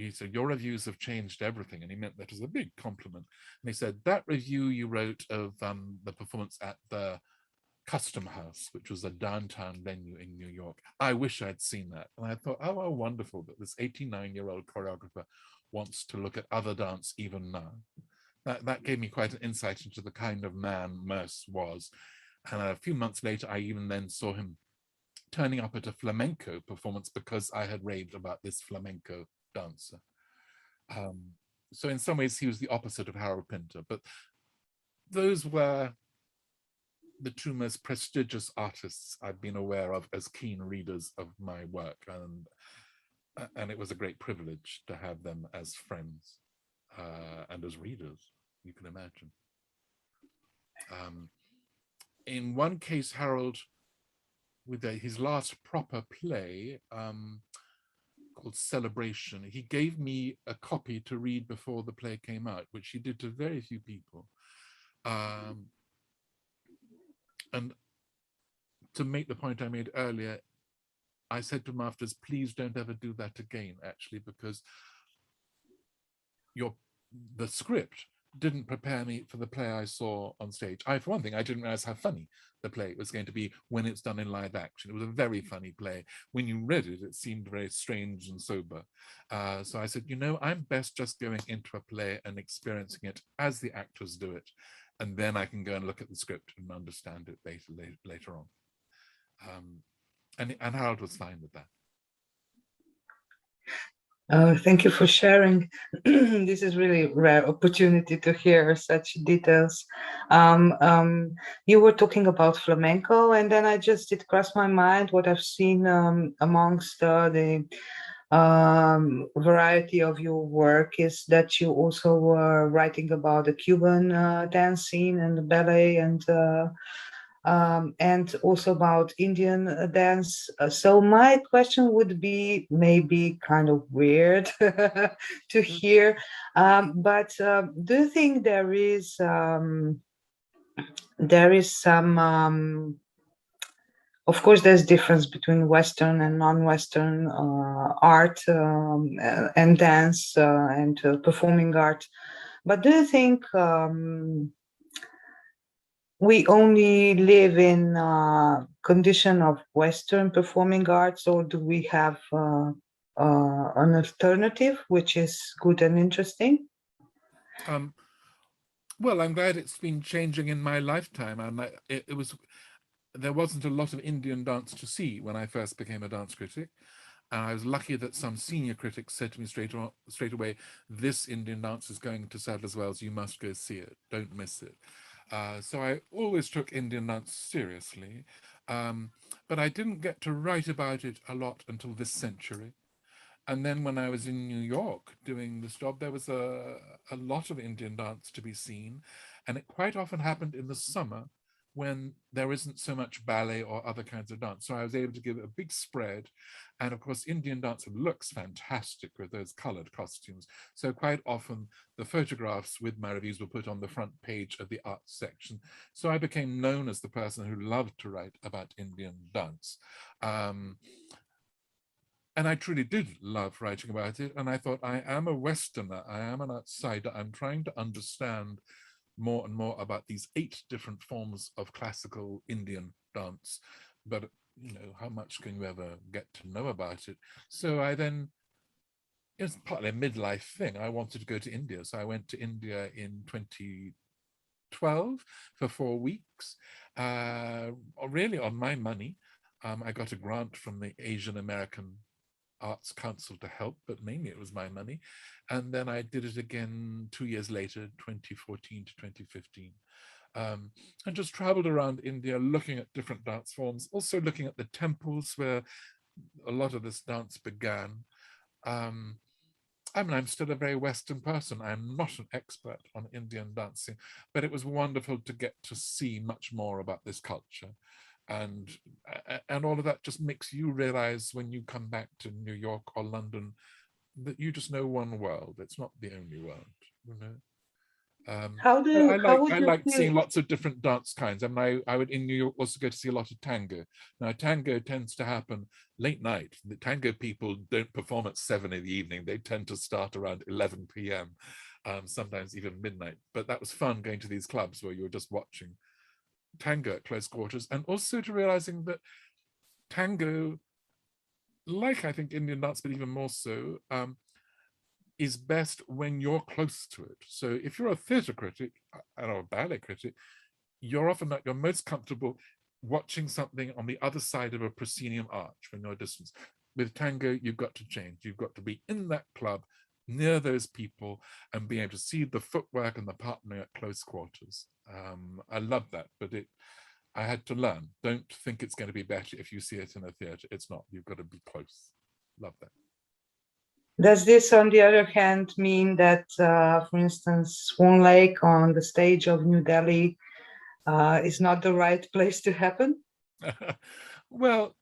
reviews have changed everything. And he meant that as a big compliment. And he said, that review you wrote of the performance at the Custom House, which was a downtown venue in New York, I wish I'd seen that. And I thought, oh, wonderful that this 89-year-old choreographer wants to look at other dance even now. That gave me quite an insight into the kind of man Merce was. And a few months later, I even then saw him turning up at a flamenco performance because I had raved about this flamenco dancer. So in some ways, he was the opposite of Harold Pinter, but those were the two most prestigious artists I've been aware of as keen readers of my work, and it was a great privilege to have them as friends and as readers, you can imagine. In one case, Harold, with his last proper play called Celebration, he gave me a copy to read before the play came out, which he did to very few people. And to make the point I made earlier, I said to him afterwards, please don't ever do that again, actually, because the script didn't prepare me for the play I saw on stage. For one thing, I didn't realize how funny the play was going to be when it's done in live action. It was a very funny play. When you read it, it seemed very strange and sober. So I said, I'm best just going into a play and experiencing it as the actors do it. And then I can go and look at the script and understand it later on. And Harold was fine with that. Thank you for sharing. This is really a rare opportunity to hear such details. You were talking about flamenco, and then it crossed my mind what I've seen amongst the variety of your work is that you also were writing about the Cuban dance scene and the ballet and and also about Indian dance. So my question would be maybe kind of weird to hear, but do you think there is some of course, there's difference between Western and non-Western art and dance and performing art. But do you think we only live in condition of Western performing arts, or do we have an alternative which is good and interesting? Well, I'm glad it's been changing in my lifetime. And there wasn't a lot of Indian dance to see when I first became a dance critic. And I was lucky that some senior critics said to me straight away, this Indian dance is going to Sadler's Wells, you must go see it, don't miss it. So I always took Indian dance seriously, but I didn't get to write about it a lot until this century. And then when I was in New York doing this job, there was a lot of Indian dance to be seen. And it quite often happened in the summer when there isn't so much ballet or other kinds of dance. So I was able to give a big spread. And of course, Indian dance looks fantastic with those colored costumes. So quite often the photographs with my reviews were put on the front page of the arts section. So I became known as the person who loved to write about Indian dance. And I truly did love writing about it. And I thought, I am a Westerner, I am an outsider. I'm trying to understand more and more about these 8 different forms of classical Indian dance. But, you know, how much can you ever get to know about it? So I then, it's partly a midlife thing. I wanted to go to India. So I went to India in 2012 for 4 weeks, really on my money. I got a grant from the Asian American Arts Council to help, but mainly it was my money. And then I did it again 2 years later, 2014 to 2015. And just traveled around India looking at different dance forms, also looking at the temples where a lot of this dance began. I mean, I'm still a very Western person. I'm not an expert on Indian dancing, but it was wonderful to get to see much more about this culture. And all of that just makes you realize when you come back to New York or London that you just know one world. It's not the only world, you know. How would I you like feel? seeing lots of different dance kinds. I mean, I would in New York also go to see a lot of tango. Now, tango tends to happen late night. The tango people don't perform at 7 in the evening. They tend to start around 11 p.m., sometimes even midnight. But that was fun going to these clubs where you were just watching tango at close quarters, and also to realizing that tango, like I think Indian dance, but even more so, is best when you're close to it. So if you're a theatre critic or a ballet critic, you're often you're most comfortable watching something on the other side of a proscenium arch when you're distance. With tango, you've got to change. You've got to be in that club near those people and be able to see the footwork and the partnering at close quarters. I love that, but I had to learn. Don't think it's going to be better if you see it in a theatre. It's not. You've got to be close. Love that. Does this, on the other hand, mean that, for instance, Swan Lake on the stage of New Delhi is not the right place to happen? Well,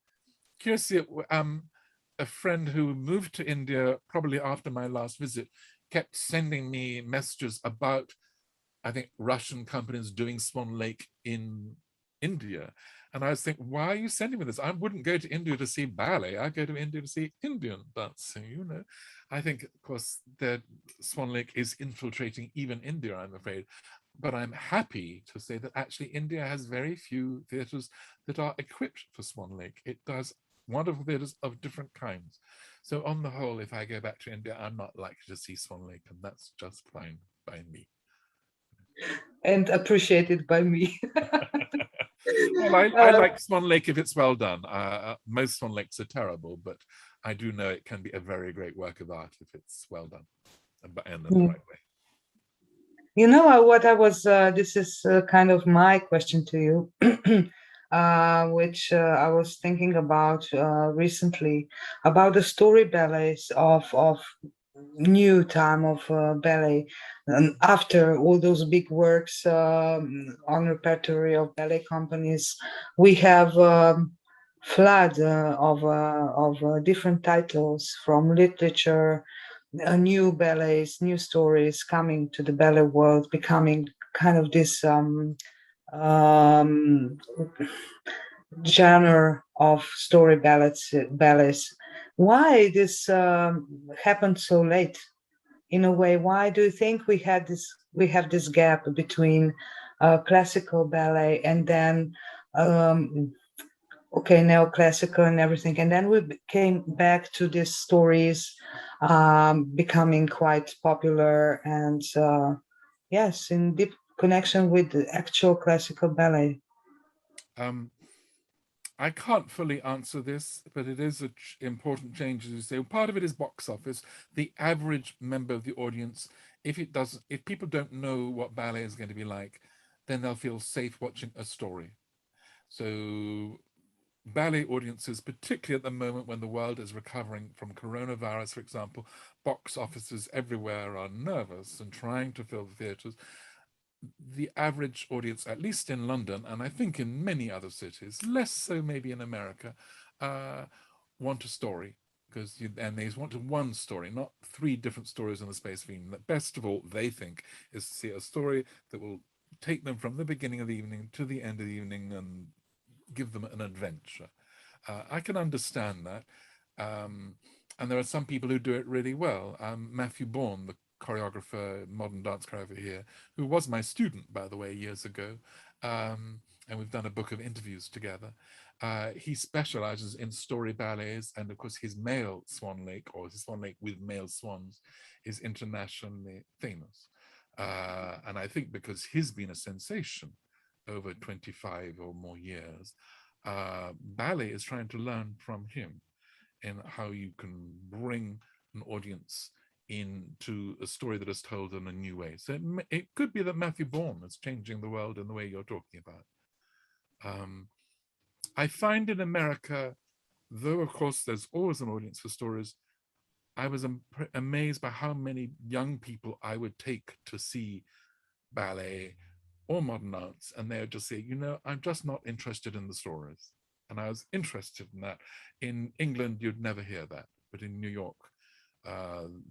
curiously, a friend who moved to India probably after my last visit kept sending me messages about, I think, Russian companies doing Swan Lake in India. And I was thinking, why are you sending me this? I wouldn't go to India to see ballet. I go to India to see Indian dancing, you know. I think, of course, that Swan Lake is infiltrating even India, I'm afraid. But I'm happy to say that actually India has very few theatres that are equipped for Swan Lake. It does wonderful theatres of different kinds. So on the whole, if I go back to India, I'm not likely to see Swan Lake, and that's just fine by me. And appreciated by me. Well, I like Swan Lake if it's well done. Most Swan Lakes are terrible, but I do know it can be a very great work of art if it's well done and in the right way. You know what I was, this is kind of my question to you, which I was thinking about recently, about the story ballets of new time of ballet. And after all those big works on repertory of ballet companies, we have flood of different titles from literature, new ballets, new stories coming to the ballet world, becoming kind of this um, genre of story ballets. Why this happened so late? In a way, why do you think we have this gap between classical ballet and then neoclassical and everything, and then we came back to these stories becoming quite popular and yes, in deep connection with the actual classical ballet? I can't fully answer this, but it is an important change, as you say. Part of it is box office. The average member of the audience, if people don't know what ballet is going to be like, then they'll feel safe watching a story. So ballet audiences, particularly at the moment when the world is recovering from coronavirus, for example, box offices everywhere are nervous and trying to fill the theatres. The average audience, at least in London, and I think in many other cities, less so maybe in America, want a story, and they want one story, not three different stories in the space of evening. The best of all, they think, is to see a story that will take them from the beginning of the evening to the end of the evening and give them an adventure. I can understand that. And there are some people who do it really well. Matthew Bourne, the choreographer, modern dance choreographer here, who was my student, by the way, years ago, and we've done a book of interviews together. He specializes in story ballets, and of course his male Swan Lake, or his Swan Lake with male swans, is internationally famous. And I think because he's been a sensation over 25 or more years, ballet is trying to learn from him and how you can bring an audience into a story that is told in a new way. So it could be that Matthew Bourne is changing the world in the way you're talking about. I find in America, though of course there's always an audience for stories, I was amazed by how many young people I would take to see ballet or modern dance, and they would just say, I'm just not interested in the stories. And I was interested in that. In England, you'd never hear that, but in New York,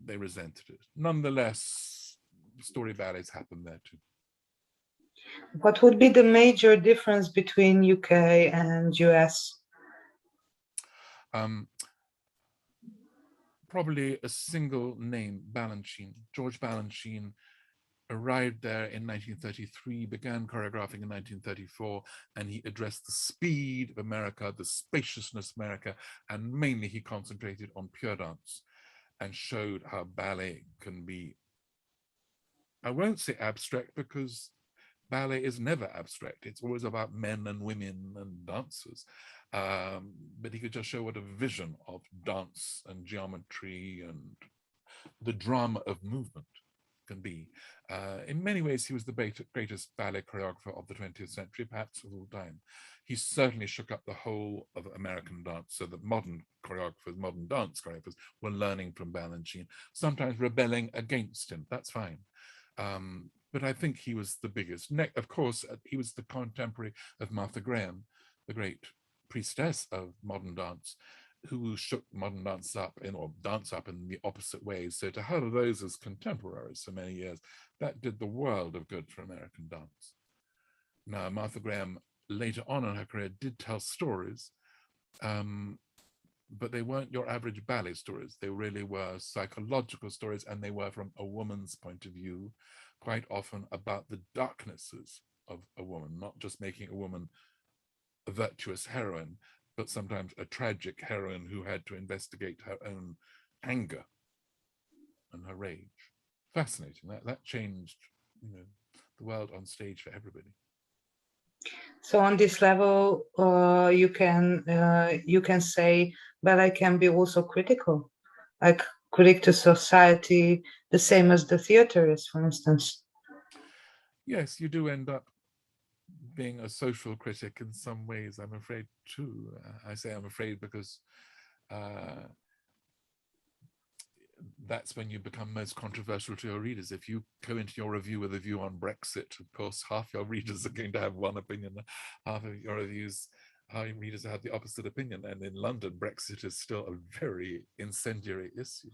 they resented it. Nonetheless, story ballets happen there too. What would be the major difference between UK and US? Probably a single name, Balanchine. George Balanchine arrived there in 1933, began choreographing in 1934, and he addressed the speed of America, the spaciousness of America, and mainly he concentrated on pure dance and showed how ballet can be, I won't say abstract, because ballet is never abstract. It's always about men and women and dancers. But he could just show what a vision of dance and geometry and the drama of movement can be. In many ways, he was the greatest ballet choreographer of the 20th century, perhaps of all time. He certainly shook up the whole of American dance, so that modern choreographers, modern dance choreographers, were learning from Balanchine, sometimes rebelling against him. That's fine. But I think he was the biggest. Of course, he was the contemporary of Martha Graham, the great priestess of modern dance, who shook modern dance up in the opposite ways. So to have those as contemporaries for many years, that did the world of good for American dance. Now, Martha Graham later on in her career did tell stories, but they weren't your average ballet stories. They really were psychological stories, and they were from a woman's point of view, quite often about the darknesses of a woman, not just making a woman a virtuous heroine, but sometimes a tragic heroine who had to investigate her own anger and her rage. Fascinating. That changed, the world on stage for everybody. So on this level, you can say ballet can be also critical, like critic to society, the same as the theater is, for instance. Yes, you do end up being a social critic in some ways, I'm afraid, too. I say I'm afraid because that's when you become most controversial to your readers. If you go into your review with a view on Brexit, of course, half your readers are going to have one opinion, half of your readers have the opposite opinion. And in London, Brexit is still a very incendiary issue.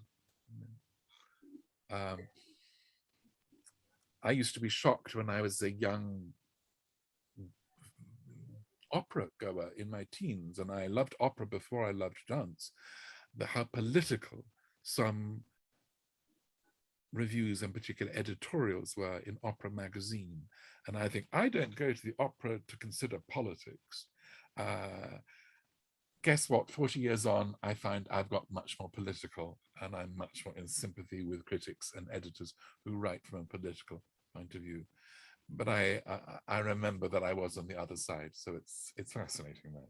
I used to be shocked when I was a young opera goer in my teens, and I loved opera before I loved dance, how political some reviews and particular editorials were in opera magazine. And I think, I don't go to the opera to consider politics. Guess what, 40 years on, I find I've got much more political, and I'm much more in sympathy with critics and editors who write from a political point of view. But I remember that I was on the other side, so it's fascinating that.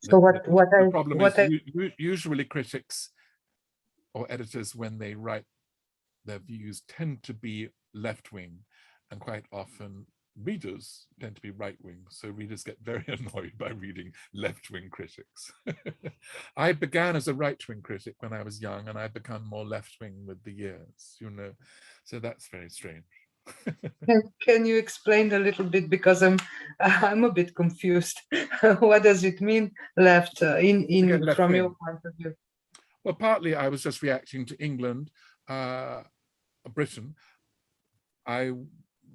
So the problem is usually critics or editors, when they write their views, tend to be left-wing, and quite often readers tend to be right-wing. So readers get very annoyed by reading left-wing critics. I began as a right-wing critic when I was young, and I've become more left-wing with the years, you know. So that's very strange. Can you explain a little bit, because I'm a bit confused. What does it mean, left from your point of view? Well, partly I was just reacting to England, Britain.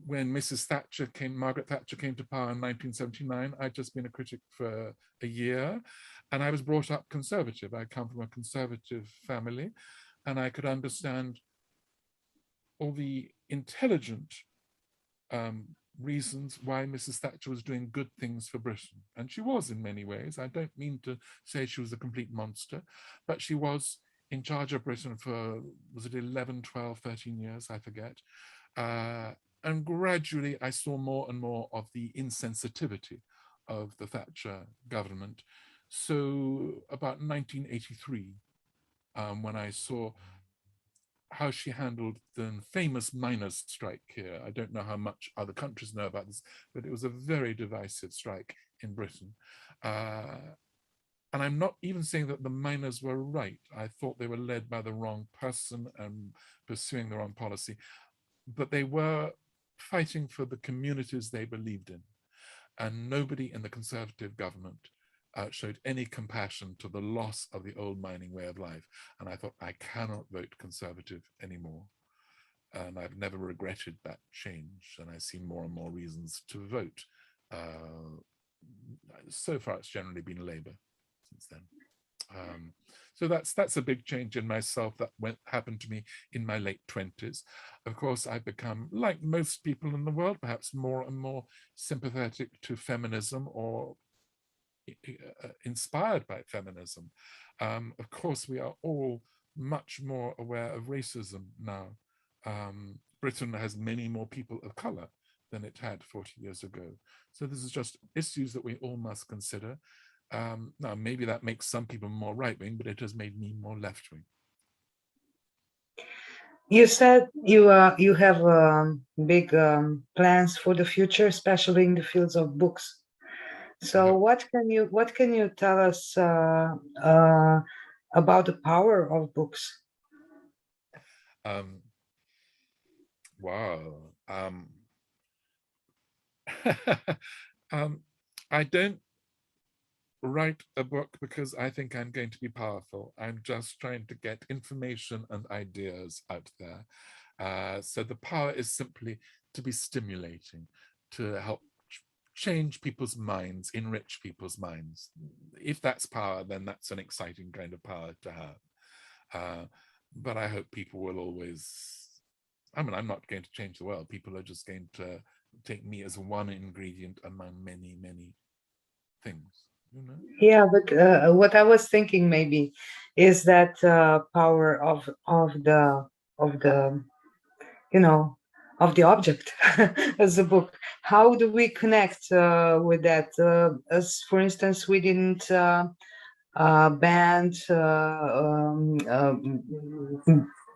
When Margaret Thatcher came to power in 1979, I'd just been a critic for a year, and I was brought up conservative. I come from a conservative family, and I could understand all the intelligent reasons why Mrs. Thatcher was doing good things for Britain. And she was in many ways. I don't mean to say she was a complete monster, but she was in charge of Britain for, was it 11, 12, 13 years, I forget. And gradually I saw more and more of the insensitivity of the Thatcher government. So about 1983, when I saw how she handled the famous miners' strike here. I don't know how much other countries know about this, but it was a very divisive strike in Britain. And I'm not even saying that the miners were right. I thought they were led by the wrong person and pursuing the wrong policy, but they were fighting for the communities they believed in. And nobody in the Conservative government showed any compassion to the loss of the old mining way of life. And I thought, I cannot vote Conservative anymore. And I've never regretted that change. And I see more and more reasons to vote. So far, it's generally been Labour since then. So that's a big change in myself that happened to me in my late 20s. Of course, I've become, like most people in the world, perhaps more and more sympathetic to feminism, or inspired by feminism. Of course, we are all much more aware of racism now. Britain has many more people of color than it had 40 years ago. So this is just issues that we all must consider. Now, maybe that makes some people more right-wing, but it has made me more left-wing. You said you have big plans for the future, especially in the fields of books. So what can you tell us about the power of books? Wow. I don't write a book because I think I'm going to be powerful. I'm just trying to get information and ideas out there. So the power is simply to be stimulating, to help change people's minds, enrich people's minds. If that's power, then that's an exciting kind of power to have. But I hope people will always, I'm not going to change the world. People are just going to take me as one ingredient among many, many things. You know? Yeah, but what I was thinking maybe is that power of the of the object as a book. How do we connect with that? As for instance, we didn't band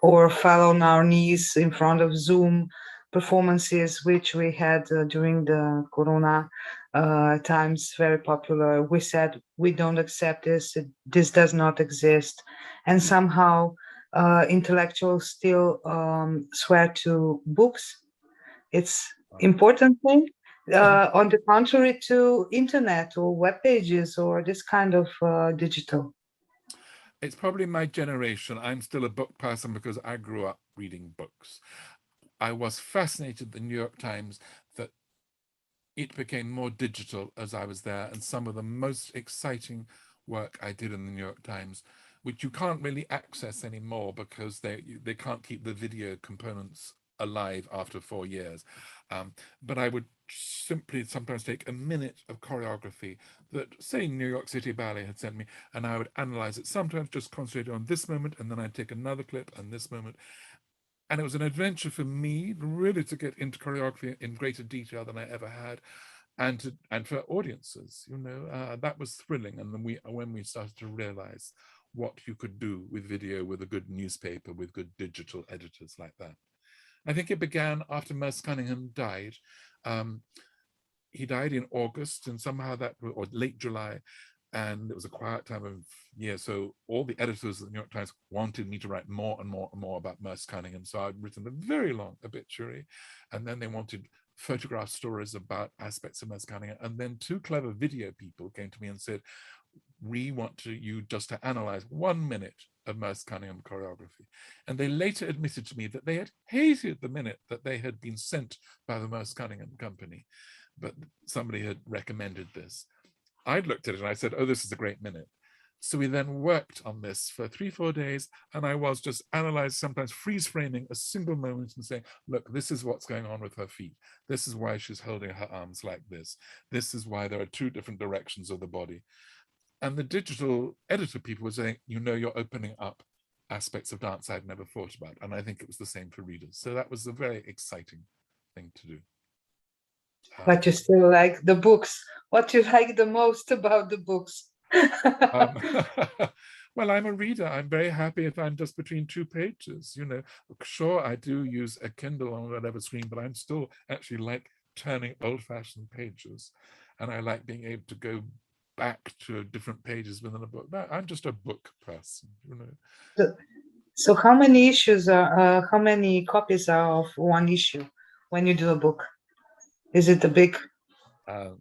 or fall on our knees in front of Zoom performances, which we had during the Corona times very popular. We said we don't accept this, this does not exist. And somehow intellectuals still swear to books. It's important thing. On the contrary to internet or web pages or this kind of digital. It's probably my generation. I'm still a book person because I grew up reading books. I was fascinated the New York Times that it became more digital as I was there, and some of the most exciting work I did in the New York Times, which you can't really access anymore because they can't keep the video components alive after 4 years. But I would simply sometimes take a minute of choreography that, say, New York City Ballet had sent me, and I would analyze it, sometimes just concentrate on this moment, and then I'd take another clip and this moment. And it was an adventure for me really to get into choreography in greater detail than I ever had, and for audiences, that was thrilling. And then when we started to realize what you could do with video, with a good newspaper, with good digital editors like that. I think it began after Merce Cunningham died. He died in August, and somehow or late July, and it was a quiet time of year. So all the editors of the New York Times wanted me to write more and more and more about Merce Cunningham. So I'd written a very long obituary, and then they wanted photograph stories about aspects of Merce Cunningham. And then 2 clever video people came to me and said, we want you just to analyze 1 minute of Merce Cunningham choreography. And they later admitted to me that they had hated the minute that they had been sent by the Merce Cunningham company, but somebody had recommended this. I'd looked at it and I said, oh, this is a great minute. So we then worked on this for 3-4 days, and I was just analyzing, sometimes freeze framing a single moment and saying, look, this is what's going on with her feet. This is why she's holding her arms like this. This is why there are 2 different directions of the body. And the digital editor people were saying, you're opening up aspects of dance I'd never thought about. And I think it was the same for readers. So that was a very exciting thing to do. But you still like the books. What you like the most about the books? Well, I'm a reader. I'm very happy if I'm just between 2 pages. Sure, I do use a Kindle on whatever screen, but I'm still actually like turning old-fashioned pages, and I like being able to go back to different pages within a book. I'm just a book person. So how many issues are? How many copies are of one issue when you do a book? Is it a big? I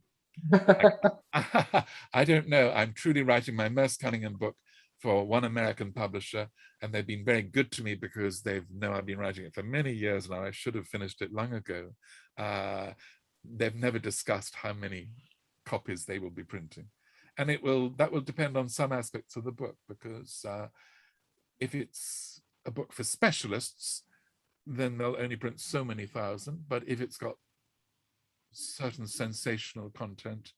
don't know. I'm truly writing my Merce Cunningham book for one American publisher, and they've been very good to me because they know I've been writing it for many years now. I should have finished it long ago. They've never discussed how many copies they will be printing, and that will depend on some aspects of the book, because if it's a book for specialists, then they'll only print so many thousand. But if it's got certain sensational content,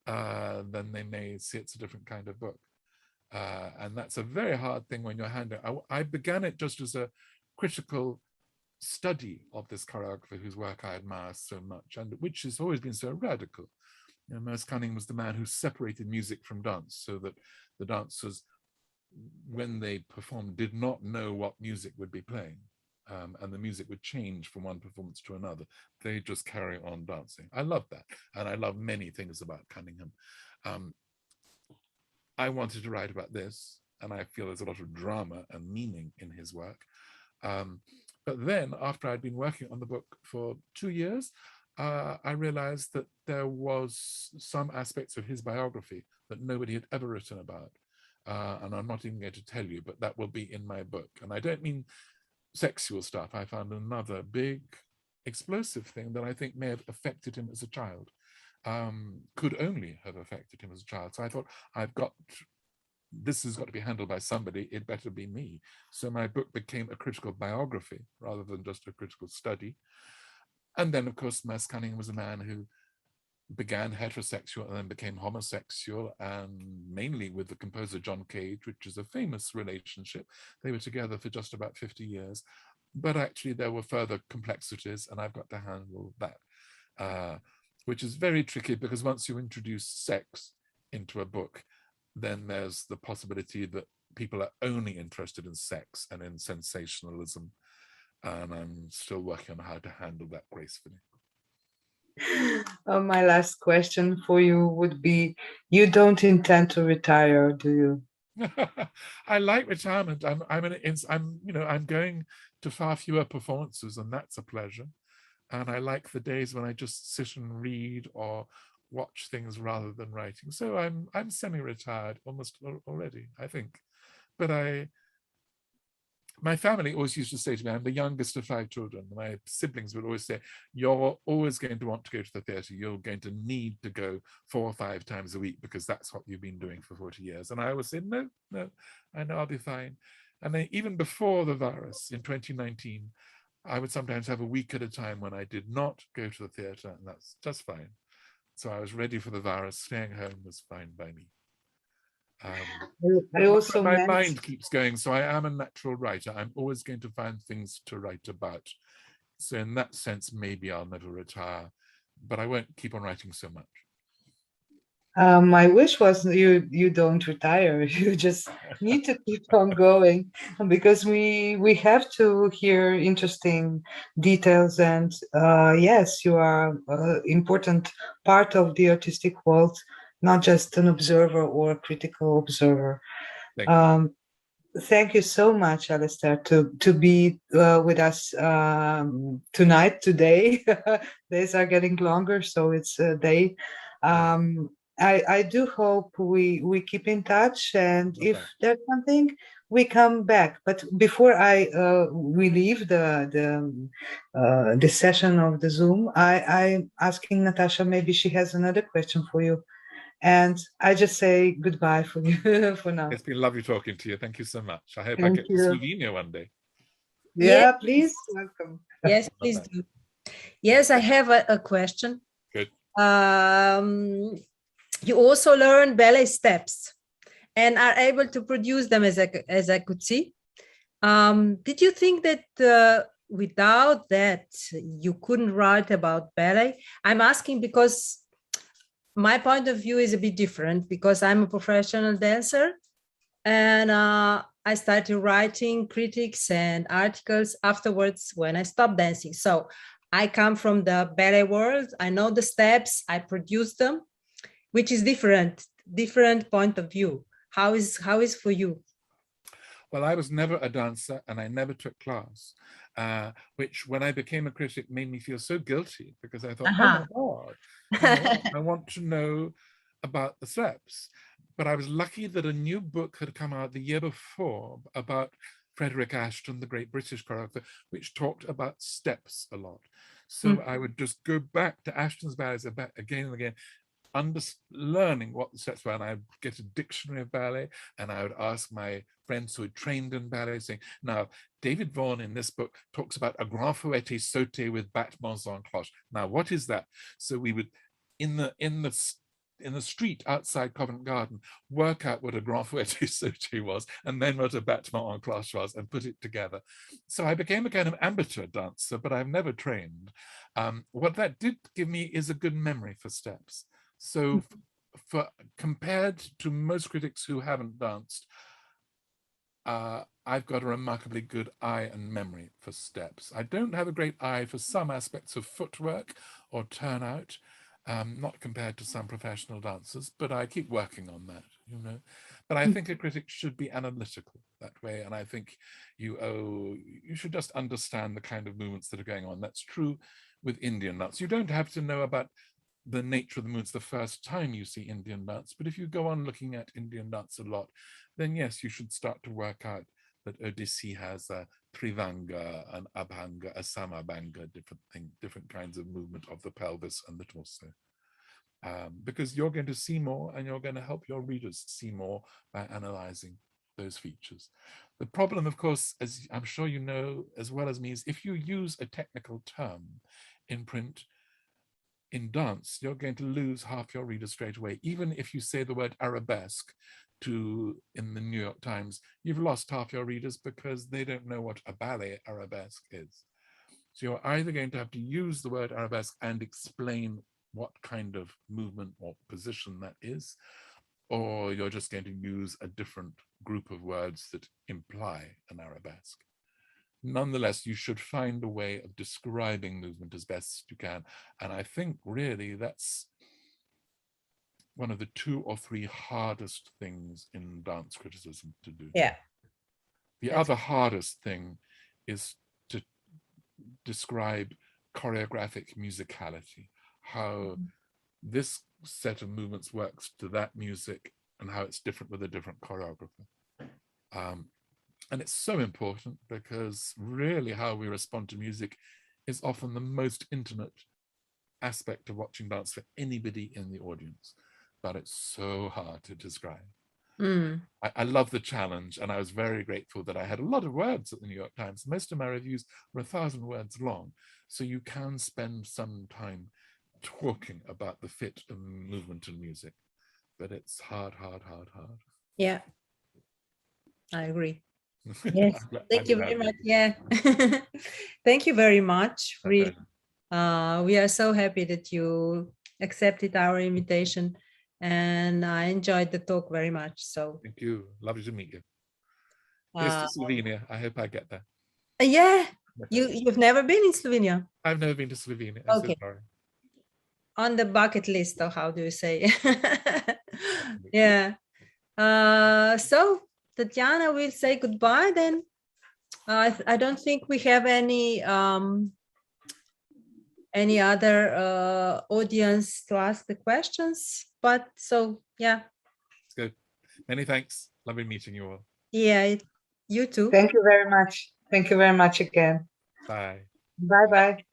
then they may see it's a different kind of book. And that's a very hard thing when you're handling. I began it just as a critical study of this choreographer whose work I admire so much, and which has always been so radical. Merce Cunningham was the man who separated music from dance, so that the dancers, when they performed, did not know what music would be playing. And the music would change from one performance to another. They just carry on dancing. I love that. And I love many things about Cunningham. I wanted to write about this, and I feel there's a lot of drama and meaning in his work. But then, after I'd been working on the book for 2 years, I realized that there was some aspects of his biography that nobody had ever written about. And I'm not even going to tell you, but that will be in my book. And I don't mean sexual stuff. I found another big explosive thing that I think may have affected him as a child, could only have affected him as a child. So I thought, this has got to be handled by somebody. It better be me. So my book became a critical biography rather than just a critical study. And then, of course, Merce Cunningham was a man who began heterosexual and then became homosexual, and mainly with the composer John Cage, which is a famous relationship. They were together for just about 50 years, but actually there were further complexities, and I've got to handle that, which is very tricky, because once you introduce sex into a book, then there's the possibility that people are only interested in sex and in sensationalism, and I'm still working on how to handle that gracefully. My last question for you would be, you don't intend to retire, do you? I like retirement. I'm going to far fewer performances, and that's a pleasure. And I like the days when I just sit and read or watch things rather than writing. So I'm semi-retired almost already, I think. But my family always used to say to me, I'm the youngest of 5 children. My siblings would always say, you're always going to want to go to the theatre. You're going to need to go 4 or 5 times a week because that's what you've been doing for 40 years. And I always say, no, I know I'll be fine. And then even before the virus in 2019, I would sometimes have a week at a time when I did not go to the theatre, and that's just fine. So I was ready for the virus. Staying home was fine by me. I also my meant, mind keeps going, so I am a natural writer. I'm always going to find things to write about. So in that sense, maybe I'll never retire, but I won't keep on writing so much. my wish was you don't retire. You just need to keep on going, because we have to hear interesting details. And yes, you are an important part of the artistic world, not just an observer or a critical observer. Thank you so much, Alastair, to be with us today. Days are getting longer, so it's a day. I do hope we keep in touch, and if there's something, we come back. But before we leave the session of the Zoom, I'm asking Natasha, maybe she has another question for you. And I just say goodbye for you for now. It's been lovely talking to you. Thank you so much. I hope I Thank get to you. Slovenia one day. Yeah, please. Welcome. Yes, please do. Yes, I have a question. Good. You also learn ballet steps and are able to produce them, as I could see. Did you think that without that you couldn't write about ballet? I'm asking because my point of view is a bit different, because I'm a professional dancer, and I started writing critics and articles afterwards when I stopped dancing. So I come from the ballet world. I know the steps, I produce them, which is different point of view. How is for you? Well, I was never a dancer and I never took class, which when I became a critic made me feel so guilty, because I thought, oh my God, I want to know about the steps. But I was lucky that a new book had come out the year before about Frederick Ashton, the great British choreographer, which talked about steps a lot. So I would just go back to Ashton's ballets again and again, learning what the steps were, and I'd get a dictionary of ballet, and I would ask my friends who had trained in ballet, saying, now, David Vaughan in this book talks about a grand fouetté sauté with battements en cloche. Now, what is that? So we would, in the street outside Covent Garden, work out what a grand fouetté sauté was, and then what a battement en cloche was, and put it together. So I became a kind of amateur dancer, but I've never trained. What that did give me is a good memory for steps. So compared to most critics who haven't danced, I've got a remarkably good eye and memory for steps. I don't have a great eye for some aspects of footwork or turnout, not compared to some professional dancers, but I keep working on that, But I think a critic should be analytical that way, and I think you should just understand the kind of movements that are going on. That's true with Indian dance. You don't have to know about the nature of the movements the first time you see Indian dance, but if you go on looking at Indian dance a lot, then yes, you should start to work out that Odissi has a Trivanga, an Abhanga, a Samabhanga, different kinds of movement of the pelvis and the torso. Because you're going to see more, and you're going to help your readers see more by analyzing those features. The problem, of course, as I'm sure you know as well as me, is if you use a technical term in print, in dance, you're going to lose half your readers straight away. Even if you say the word arabesque in the New York Times, you've lost half your readers because they don't know what a ballet arabesque is. So you're either going to have to use the word arabesque and explain what kind of movement or position that is, or you're just going to use a different group of words that imply an arabesque. nonetheless, you should find a way of describing movement as best you can. And I think really that's one of the 2 or 3 hardest things in dance criticism to do. Yeah. The other hardest thing is to describe choreographic musicality, how this set of movements works to that music and how it's different with a different choreographer. And it's so important because really how we respond to music is often the most intimate aspect of watching dance for anybody in the audience, but it's so hard to describe. I love the challenge, and I was very grateful that I had a lot of words at the New York Times. Most of my reviews were 1,000 words long, so you can spend some time talking about the fit of movement and music, but it's hard. Yeah, I agree. Yes, thank you very much. Yeah, thank you very much. Really, we are so happy that you accepted our invitation, and I enjoyed the talk very much. So thank you. Lovely to meet you. Here's to Slovenia. I hope I get there. Yeah, you've never been in Slovenia? I've never been to Slovenia. I'm so sorry. On the bucket list, or how do you say? Yeah. So Tatiana will say goodbye then. I don't think we have any other audience to ask the questions, but so yeah. It's good. Many thanks. Lovely meeting you all. Yeah, you too. Thank you very much. Thank you very much again. Bye. Bye-bye.